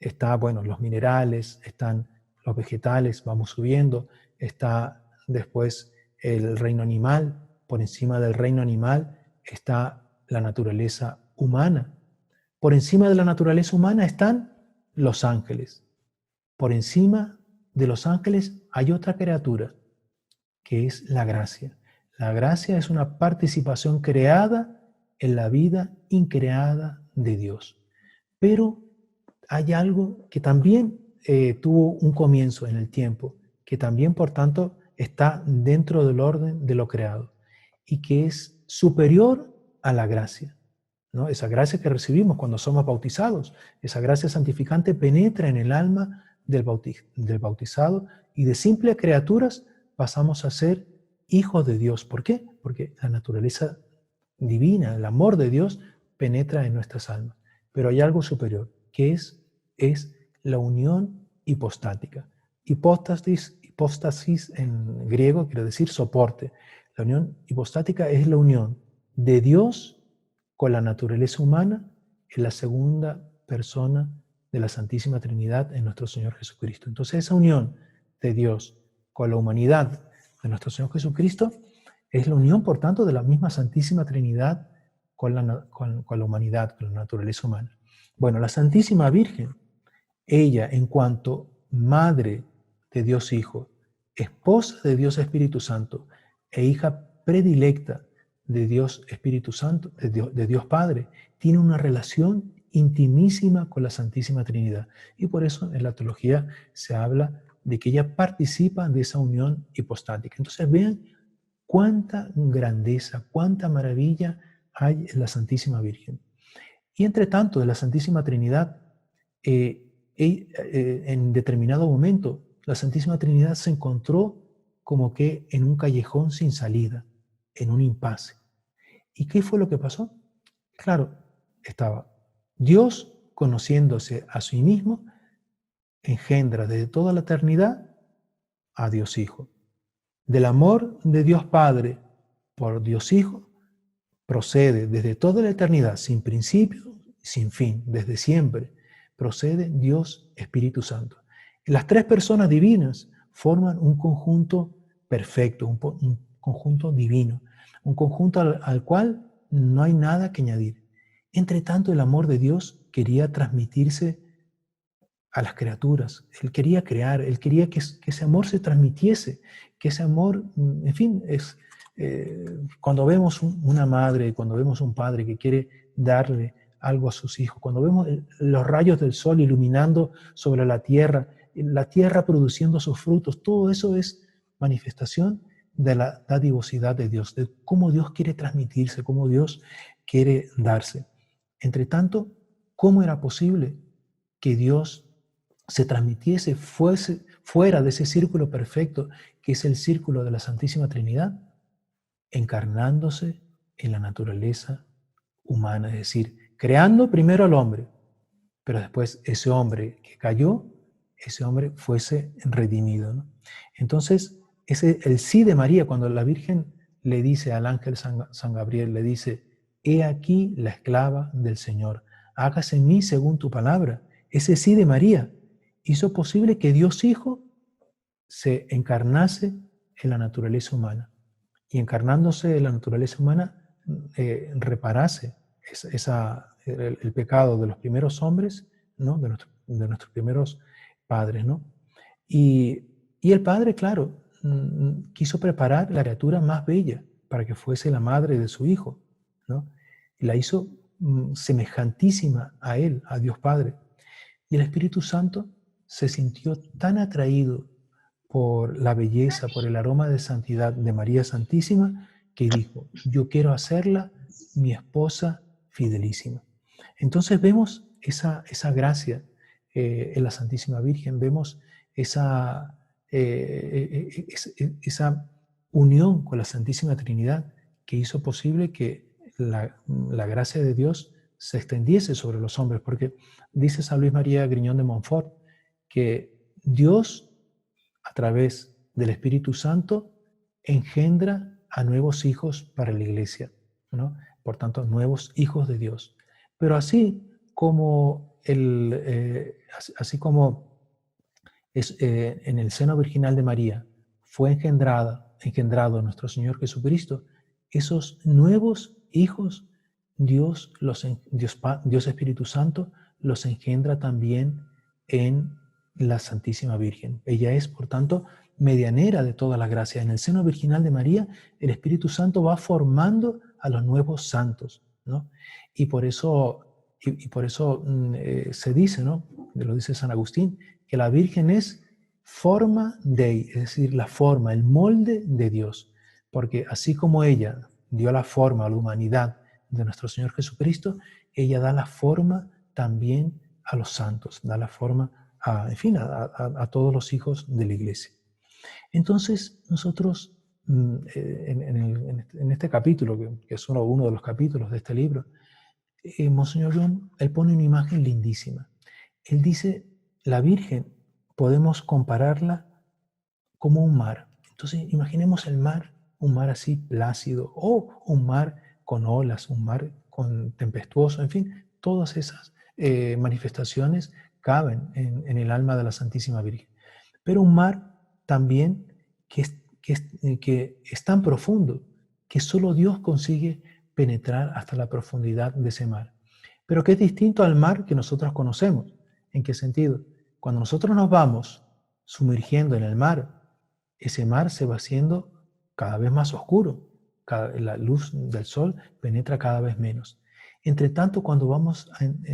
está, bueno, los minerales, están los vegetales, vamos subiendo, está después el reino animal, por encima del reino animal está la naturaleza humana, por encima de la naturaleza humana están los ángeles, por encima de los ángeles hay otra criatura, que es la gracia. La gracia es una participación creada en la vida increada de Dios. Pero hay algo que también tuvo un comienzo en el tiempo, que también, por tanto, está dentro del orden de lo creado y que es superior a la gracia, ¿no? Esa gracia que recibimos cuando somos bautizados, esa gracia santificante penetra en el alma del bautizado y de simples criaturas pasamos a ser hijos de Dios. ¿Por qué? Porque la naturaleza divina, el amor de Dios penetra en nuestras almas. Pero hay algo superior, que es la unión hipostática. Hipóstasis en griego quiere decir soporte. La unión hipostática es la unión de Dios con la naturaleza humana en la segunda persona de la Santísima Trinidad en nuestro Señor Jesucristo. Entonces esa unión de Dios con la humanidad de nuestro Señor Jesucristo es la unión, por tanto, de la misma Santísima Trinidad con la humanidad, con la naturaleza humana. Bueno, la Santísima Virgen, ella en cuanto Madre de Dios Hijo, esposa de Dios Espíritu Santo e hija predilecta de Dios Espíritu Santo, de Dios Padre, tiene una relación intimísima con la Santísima Trinidad. Y por eso en la teología se habla de que ella participa de esa unión hipostática. Entonces vean cuánta grandeza, cuánta maravilla hay en la Santísima Virgen. Y entre tanto, de la Santísima Trinidad, en determinado momento, la Santísima Trinidad se encontró como que en un callejón sin salida, en un impasse. ¿Y qué fue lo que pasó? Claro, estaba Dios conociéndose a sí mismo, engendra desde toda la eternidad a Dios Hijo. Del amor de Dios Padre por Dios Hijo procede desde toda la eternidad, sin principio, sin fin, desde siempre, procede Dios Espíritu Santo. Las tres personas divinas forman un conjunto perfecto, un conjunto divino, un conjunto al cual no hay nada que añadir. Entre tanto, el amor de Dios quería transmitirse a las criaturas. Él quería crear, Él quería que ese amor se transmitiese, que ese amor, en fin, cuando vemos una madre, cuando vemos un padre que quiere darle algo a sus hijos, cuando vemos los rayos del sol iluminando sobre la tierra produciendo sus frutos, todo eso es manifestación de la dadivosidad de Dios, de cómo Dios quiere transmitirse, cómo Dios quiere darse. Entre tanto, ¿cómo era posible que Dios se transmitiese fuera de ese círculo perfecto que es el círculo de la Santísima Trinidad? Encarnándose en la naturaleza humana, es decir, creando primero al hombre, pero después ese hombre que cayó, ese hombre fuese redimido, ¿no? Entonces, el sí de María, cuando la Virgen le dice al ángel San Gabriel, le dice, he aquí la esclava del Señor, hágase en mí según tu palabra. Ese sí de María hizo posible que Dios Hijo se encarnase en la naturaleza humana. Y encarnándose en la naturaleza humana, reparase el pecado de los primeros hombres, ¿no? de nuestros primeros padres, ¿no? Y el Padre, claro, quiso preparar la criatura más bella para que fuese la madre de su Hijo, ¿no? Y la hizo semejantísima a Él, a Dios Padre. Y el Espíritu Santo se sintió tan atraído por la belleza, por el aroma de santidad de María Santísima, que dijo, yo quiero hacerla mi esposa fidelísima. Entonces vemos esa gracia en la Santísima Virgen, vemos esa unión con la Santísima Trinidad que hizo posible que la gracia de Dios se extendiese sobre los hombres, porque dice San Luis María Griñón de Montfort que Dios, a través del Espíritu Santo, engendra a nuevos hijos para la Iglesia, ¿no? Por tanto, nuevos hijos de Dios. Pero así como en el seno virginal de María fue engendrado nuestro Señor Jesucristo, esos nuevos hijos, Dios Espíritu Santo los engendra también en la Santísima Virgen. Ella es, por tanto, medianera de toda la gracia. En el seno virginal de María, el Espíritu Santo va formando a los nuevos santos, ¿no? Y por eso se dice, ¿no? Lo dice San Agustín, que la Virgen es forma Dei, es decir, la forma, el molde de Dios. Porque así como ella dio la forma a la humanidad de nuestro Señor Jesucristo, ella da la forma también a los santos, da la forma a todos los hijos de la Iglesia. Entonces, nosotros, en este capítulo, que es solo uno de los capítulos de este libro, Monseñor John, él pone una imagen lindísima. Él dice, la Virgen podemos compararla como un mar. Entonces, imaginemos el mar, un mar así plácido, o un mar con olas, un mar tempestuoso, en fin, todas esas manifestaciones caben en el alma de la Santísima Virgen. Pero un mar también que es tan profundo que solo Dios consigue penetrar hasta la profundidad de ese mar. Pero que es distinto al mar que nosotros conocemos. ¿En qué sentido? Cuando nosotros nos vamos sumergiendo en el mar, ese mar se va haciendo cada vez más oscuro. La luz del sol penetra cada vez menos. Entre tanto, cuando vamos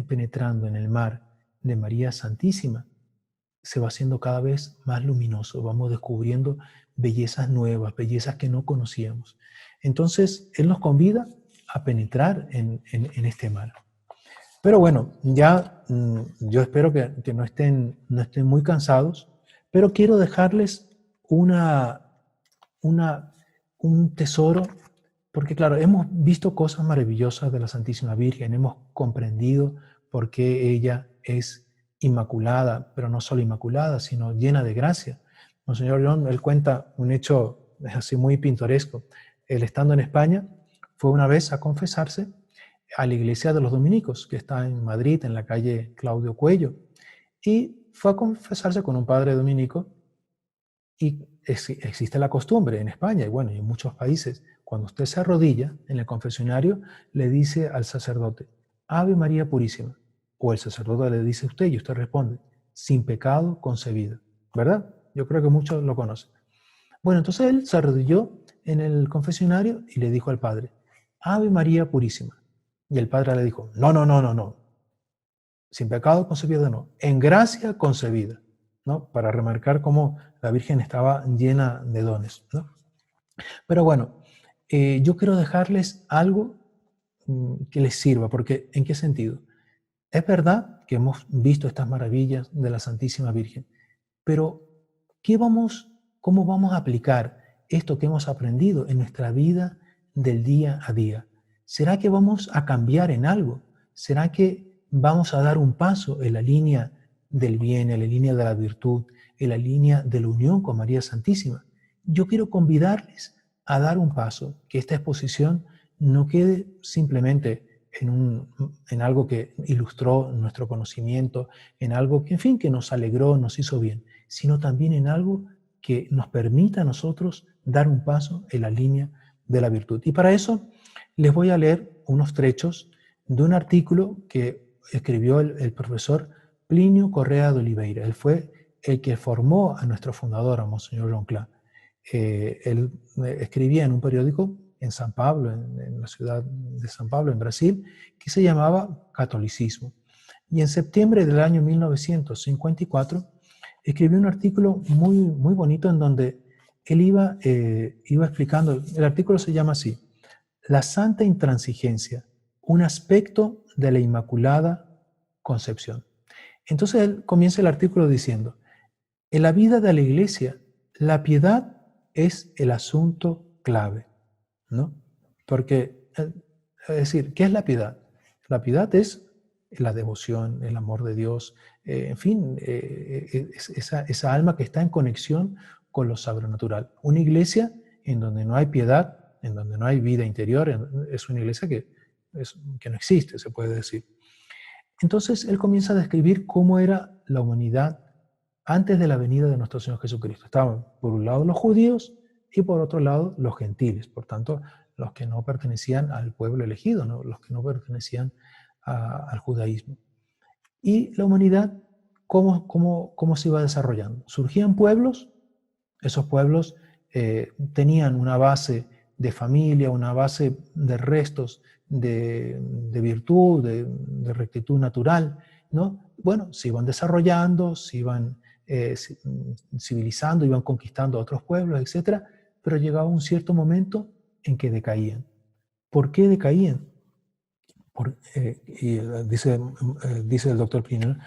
penetrando en el mar de María Santísima, se va haciendo cada vez más luminoso. Vamos descubriendo bellezas nuevas, bellezas que no conocíamos. Entonces, Él nos convida a penetrar en este mar. Pero bueno, ya yo espero que no estén muy cansados, pero quiero dejarles un tesoro, porque claro, hemos visto cosas maravillosas de la Santísima Virgen, hemos comprendido por qué ella es inmaculada, pero no solo inmaculada, sino llena de gracia. Monseñor León, él cuenta un hecho así muy pintoresco. Él, estando en España, fue una vez a confesarse a la iglesia de los dominicos, que está en Madrid, en la calle Claudio Cuello, y fue a confesarse con un padre dominico. Y existe la costumbre en España y bueno, y en muchos países, cuando usted se arrodilla en el confesionario, le dice al sacerdote, Ave María Purísima. O el sacerdote le dice a usted y usted responde, sin pecado concebida. ¿Verdad? Yo creo que muchos lo conocen. Bueno, entonces él se arrodilló en el confesionario y le dijo al padre, Ave María Purísima. Y el padre le dijo, no, no, no, no, no. Sin pecado concebida no, en gracia concebida, ¿no? Para remarcar cómo la Virgen estaba llena de dones, ¿no? Pero bueno, yo quiero dejarles algo que les sirva, porque ¿en qué sentido? Es verdad que hemos visto estas maravillas de la Santísima Virgen, pero ¿cómo vamos a aplicar esto que hemos aprendido en nuestra vida del día a día? ¿Será que vamos a cambiar en algo? ¿Será que vamos a dar un paso en la línea del bien, en la línea de la virtud, en la línea de la unión con María Santísima? Yo quiero convidarles a dar un paso, que esta exposición no quede simplemente en algo que ilustró nuestro conocimiento, en algo que, en fin, que nos alegró, nos hizo bien, sino también en algo que nos permita a nosotros dar un paso en la línea de la virtud. Y para eso les voy a leer unos trechos de un artículo que escribió el profesor Plinio Correa de Oliveira. Él fue el que formó a nuestro fundador, a Monseñor Jonclá. Él escribía en un periódico en San Pablo, en la ciudad de San Pablo, en Brasil, que se llamaba Catolicismo. Y en septiembre del año 1954 escribió un artículo muy, muy bonito en donde él iba explicando, el artículo se llama así, La Santa Intransigencia, un aspecto de la Inmaculada Concepción. Entonces él comienza el artículo diciendo, en la vida de la Iglesia, la piedad es el asunto clave, ¿no? Porque, es decir, ¿qué es la piedad? La piedad es la devoción, el amor de Dios, en fin, esa alma que está en conexión con lo sobrenatural. Una iglesia en donde no hay piedad, en donde no hay vida interior, es una iglesia que no existe, se puede decir. Entonces él comienza a describir cómo era la humanidad antes de la venida de nuestro Señor Jesucristo. Estaban por un lado los judíos y por otro lado los gentiles, por tanto los que no pertenecían al pueblo elegido, ¿no? Los que no pertenecían al judaísmo. Y la humanidad, ¿cómo se iba desarrollando? Surgían pueblos, esos pueblos tenían una base de familia, una base de restos de virtud, de rectitud natural, ¿no? Bueno, se iban desarrollando, se iban civilizando, iban conquistando a otros pueblos, etc. Pero llegaba un cierto momento en que decaían. ¿Por qué decaían? Dice el doctor Plinio,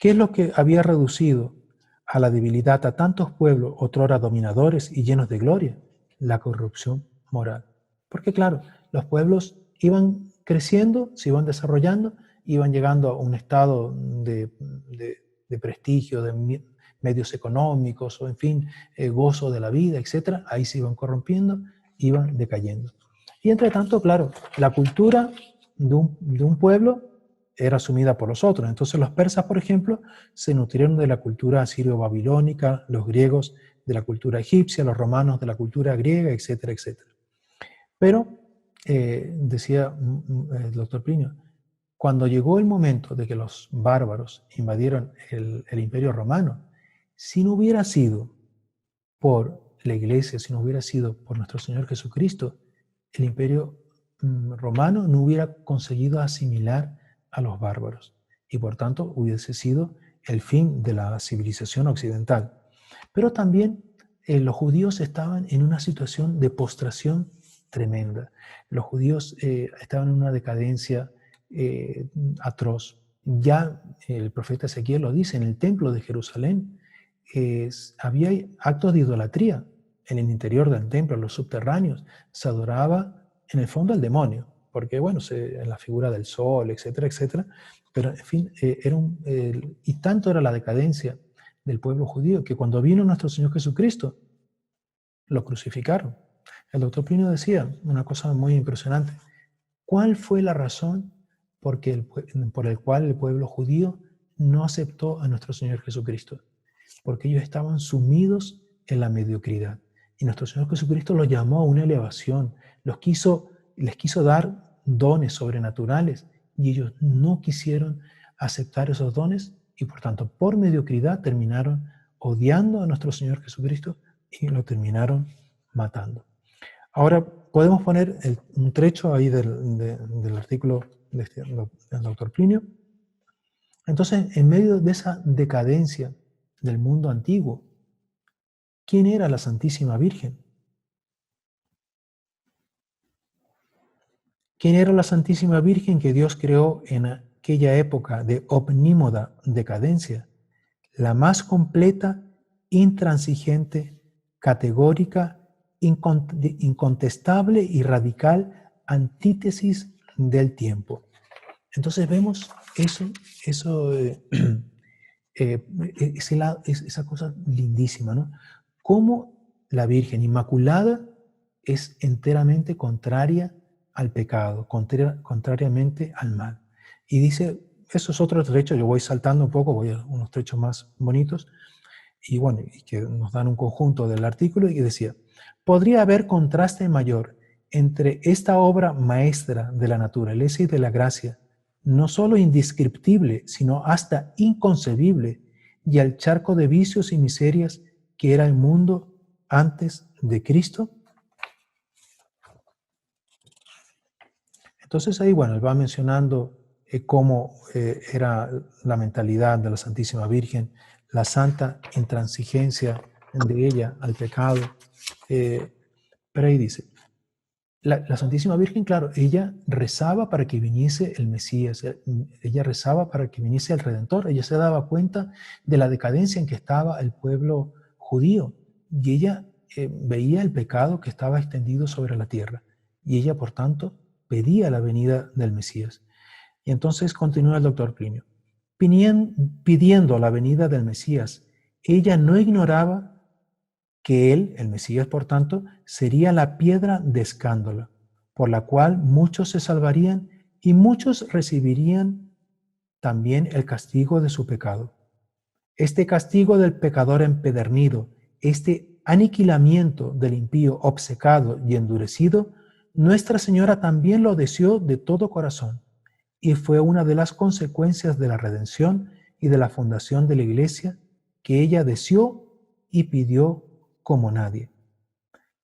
¿qué es lo que había reducido a la debilidad a tantos pueblos otrora dominadores y llenos de gloria? La corrupción moral. Porque claro, los pueblos iban creciendo, se iban desarrollando, iban llegando a un estado de prestigio, de medios económicos, o en fin, gozo de la vida, etc. Ahí se iban corrompiendo, iban decayendo. Y entre tanto, claro, la cultura de un pueblo era asumida por los otros. Entonces los persas, por ejemplo, se nutrieron de la cultura asirio-babilónica, los griegos de la cultura egipcia, los romanos de la cultura griega, etcétera, etcétera. Pero, decía el doctor Plinio, cuando llegó el momento de que los bárbaros invadieron el imperio romano, si no hubiera sido por la iglesia, si no hubiera sido por nuestro Señor Jesucristo, el imperio romano no hubiera conseguido asimilar a los bárbaros y por tanto hubiese sido el fin de la civilización occidental. Pero también los judíos estaban en una situación de postración tremenda. Los judíos estaban en una decadencia atroz. Ya el profeta Ezequiel lo dice, en el templo de Jerusalén había actos de idolatría en el interior del templo, en los subterráneos. Se adoraba en el fondo al demonio, porque bueno, en la figura del sol, etcétera, etcétera. Pero en fin, y tanto era la decadencia del pueblo judío que cuando vino nuestro Señor Jesucristo, lo crucificaron. El doctor Plinio decía una cosa muy impresionante. ¿Cuál fue la razón por el cual el pueblo judío no aceptó a nuestro Señor Jesucristo? Porque ellos estaban sumidos en la mediocridad. Y nuestro Señor Jesucristo los llamó a una elevación, les quiso dar dones sobrenaturales y ellos no quisieron aceptar esos dones y por tanto por mediocridad terminaron odiando a nuestro Señor Jesucristo y lo terminaron matando. Ahora podemos poner un trecho ahí del artículo del doctor Plinio. Entonces, en medio de esa decadencia del mundo antiguo, ¿quién era la Santísima Virgen? ¿Quién era la Santísima Virgen que Dios creó en aquella época de omnímoda decadencia? La más completa, intransigente, categórica, incontestable y radical antítesis del tiempo. Entonces vemos esa cosa lindísima, ¿no? Cómo la Virgen Inmaculada es enteramente contraria al pecado, contrariamente al mal. Y dice, esos otros trechos, yo voy saltando un poco, voy a unos trechos más bonitos, y bueno, y que nos dan un conjunto del artículo, y decía, podría haber contraste mayor entre esta obra maestra de la naturaleza y de la gracia, no solo indescriptible, sino hasta inconcebible, y al charco de vicios y miserias que era el mundo antes de Cristo. Entonces ahí, bueno, él va mencionando cómo era la mentalidad de la Santísima Virgen, la santa intransigencia de ella al pecado. Pero ahí dice, la Santísima Virgen, claro, ella rezaba para que viniese el Mesías, ella rezaba para que viniese el Redentor, ella se daba cuenta de la decadencia en que estaba el pueblo judío y ella veía el pecado que estaba extendido sobre la tierra y ella, por tanto, pedía la venida del Mesías. Y entonces continúa el doctor Plinio, pidiendo la venida del Mesías, ella no ignoraba que él, el Mesías, por tanto, sería la piedra de escándalo, por la cual muchos se salvarían y muchos recibirían también el castigo de su pecado. Este castigo del pecador empedernido, este aniquilamiento del impío obcecado y endurecido, Nuestra Señora también lo deseó de todo corazón y fue una de las consecuencias de la redención y de la fundación de la Iglesia que ella deseó y pidió como nadie.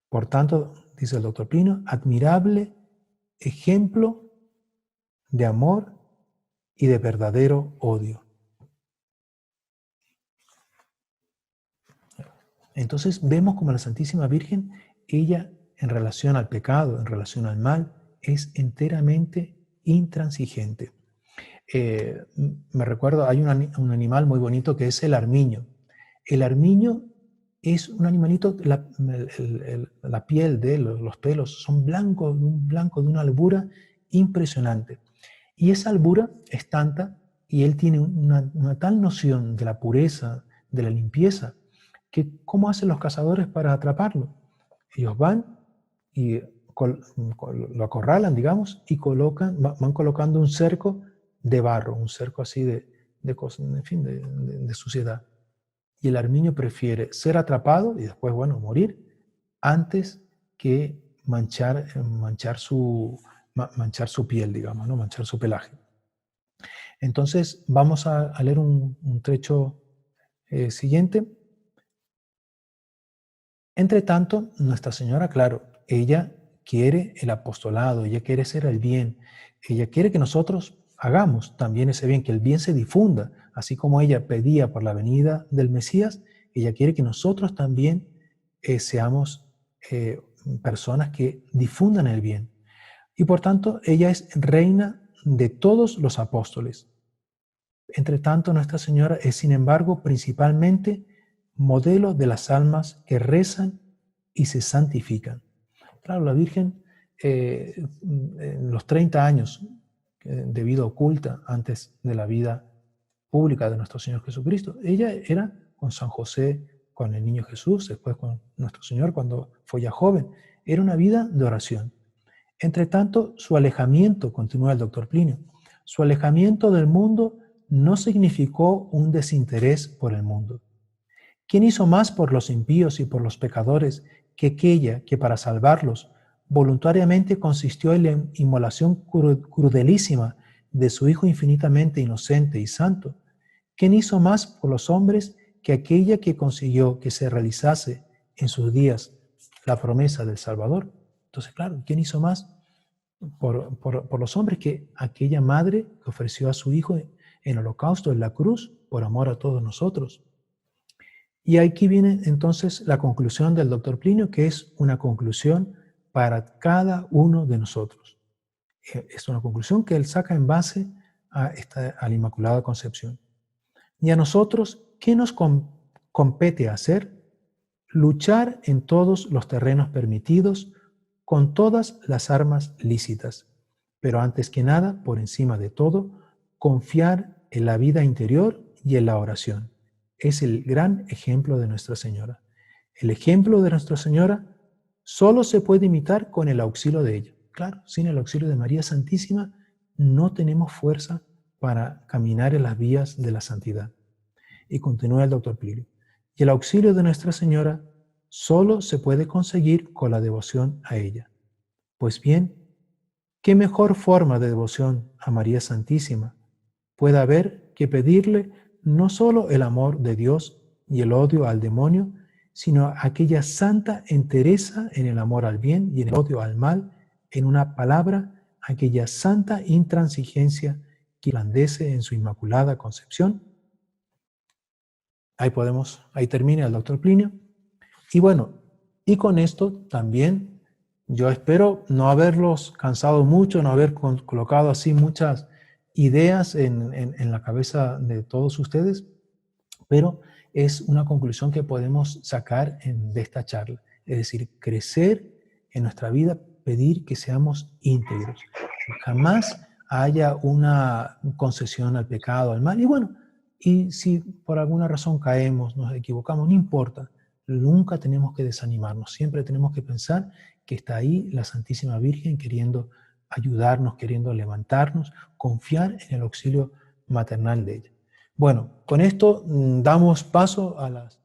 Por tanto, dice el doctor Plinio, admirable ejemplo de amor y de verdadero odio. Entonces vemos como la Santísima Virgen, ella en relación al pecado, en relación al mal, es enteramente intransigente. Me recuerdo, hay un animal muy bonito que es el armiño. El armiño es un animalito, la piel de él, los pelos son blancos, un blanco de una albura impresionante. Y esa albura es tanta, y él tiene una tal noción de la pureza, de la limpieza, que ¿cómo hacen los cazadores para atraparlo? Ellos van y lo acorralan, digamos, y van colocando un cerco de barro, un cerco así en fin, de suciedad. Y el armiño prefiere ser atrapado y después, bueno, morir antes que manchar su piel, digamos, ¿no? Manchar su pelaje. Entonces, vamos a leer un trecho siguiente. Entre tanto, Nuestra Señora, claro, ella quiere el apostolado, ella quiere hacer el bien, ella quiere que nosotros hagamos también ese bien, que el bien se difunda, así como ella pedía por la venida del Mesías, ella quiere que nosotros también seamos personas que difundan el bien. Y por tanto, ella es reina de todos los apóstoles. Entre tanto, Nuestra Señora es, sin embargo, principalmente modelo de las almas que rezan y se santifican. Claro, la Virgen, en los 30 años de vida oculta antes de la vida pública de nuestro Señor Jesucristo, ella era con San José, con el niño Jesús, después con nuestro Señor cuando fue ya joven. Era una vida de oración. Entre tanto, su alejamiento, continúa el doctor Plinio, su alejamiento del mundo no significó un desinterés por el mundo. ¿Quién hizo más por los impíos y por los pecadores que aquella que para salvarlos voluntariamente consistió en la inmolación crudelísima de su Hijo infinitamente inocente y santo? ¿Quién hizo más por los hombres que aquella que consiguió que se realizase en sus días la promesa del Salvador? Entonces, claro, ¿quién hizo más? por los hombres, que aquella madre que ofreció a su hijo en holocausto, en la cruz, por amor a todos nosotros. Y aquí viene entonces la conclusión del doctor Plinio, que es una conclusión para cada uno de nosotros. Es una conclusión que él saca en base a la Inmaculada Concepción. Y a nosotros, ¿qué nos compete hacer? Luchar en todos los terrenos permitidos, con todas las armas lícitas, pero antes que nada, por encima de todo, confiar en la vida interior y en la oración. Es el gran ejemplo de Nuestra Señora. El ejemplo de Nuestra Señora solo se puede imitar con el auxilio de ella. Claro, sin el auxilio de María Santísima no tenemos fuerza para caminar en las vías de la santidad. Y continúa el doctor Plinio. Y el auxilio de Nuestra Señora solo se puede conseguir con la devoción a ella. Pues bien, ¿qué mejor forma de devoción a María Santísima puede haber que pedirle no solo el amor de Dios y el odio al demonio, sino aquella santa entereza en el amor al bien y en el odio al mal, en una palabra, aquella santa intransigencia que resplandece en su Inmaculada Concepción? Ahí termina el doctor Plinio. Y bueno, y con esto también yo espero no haberlos cansado mucho, no haber colocado así muchas ideas en la cabeza de todos ustedes, pero es una conclusión que podemos sacar de esta charla. Es decir, crecer en nuestra vida, pedir que seamos íntegros, que jamás haya una concesión al pecado, al mal. Y bueno, y si por alguna razón caemos, nos equivocamos, no importa. Nunca tenemos que desanimarnos, siempre tenemos que pensar que está ahí la Santísima Virgen queriendo ayudarnos, queriendo levantarnos, confiar en el auxilio maternal de ella. Bueno, con esto damos paso a las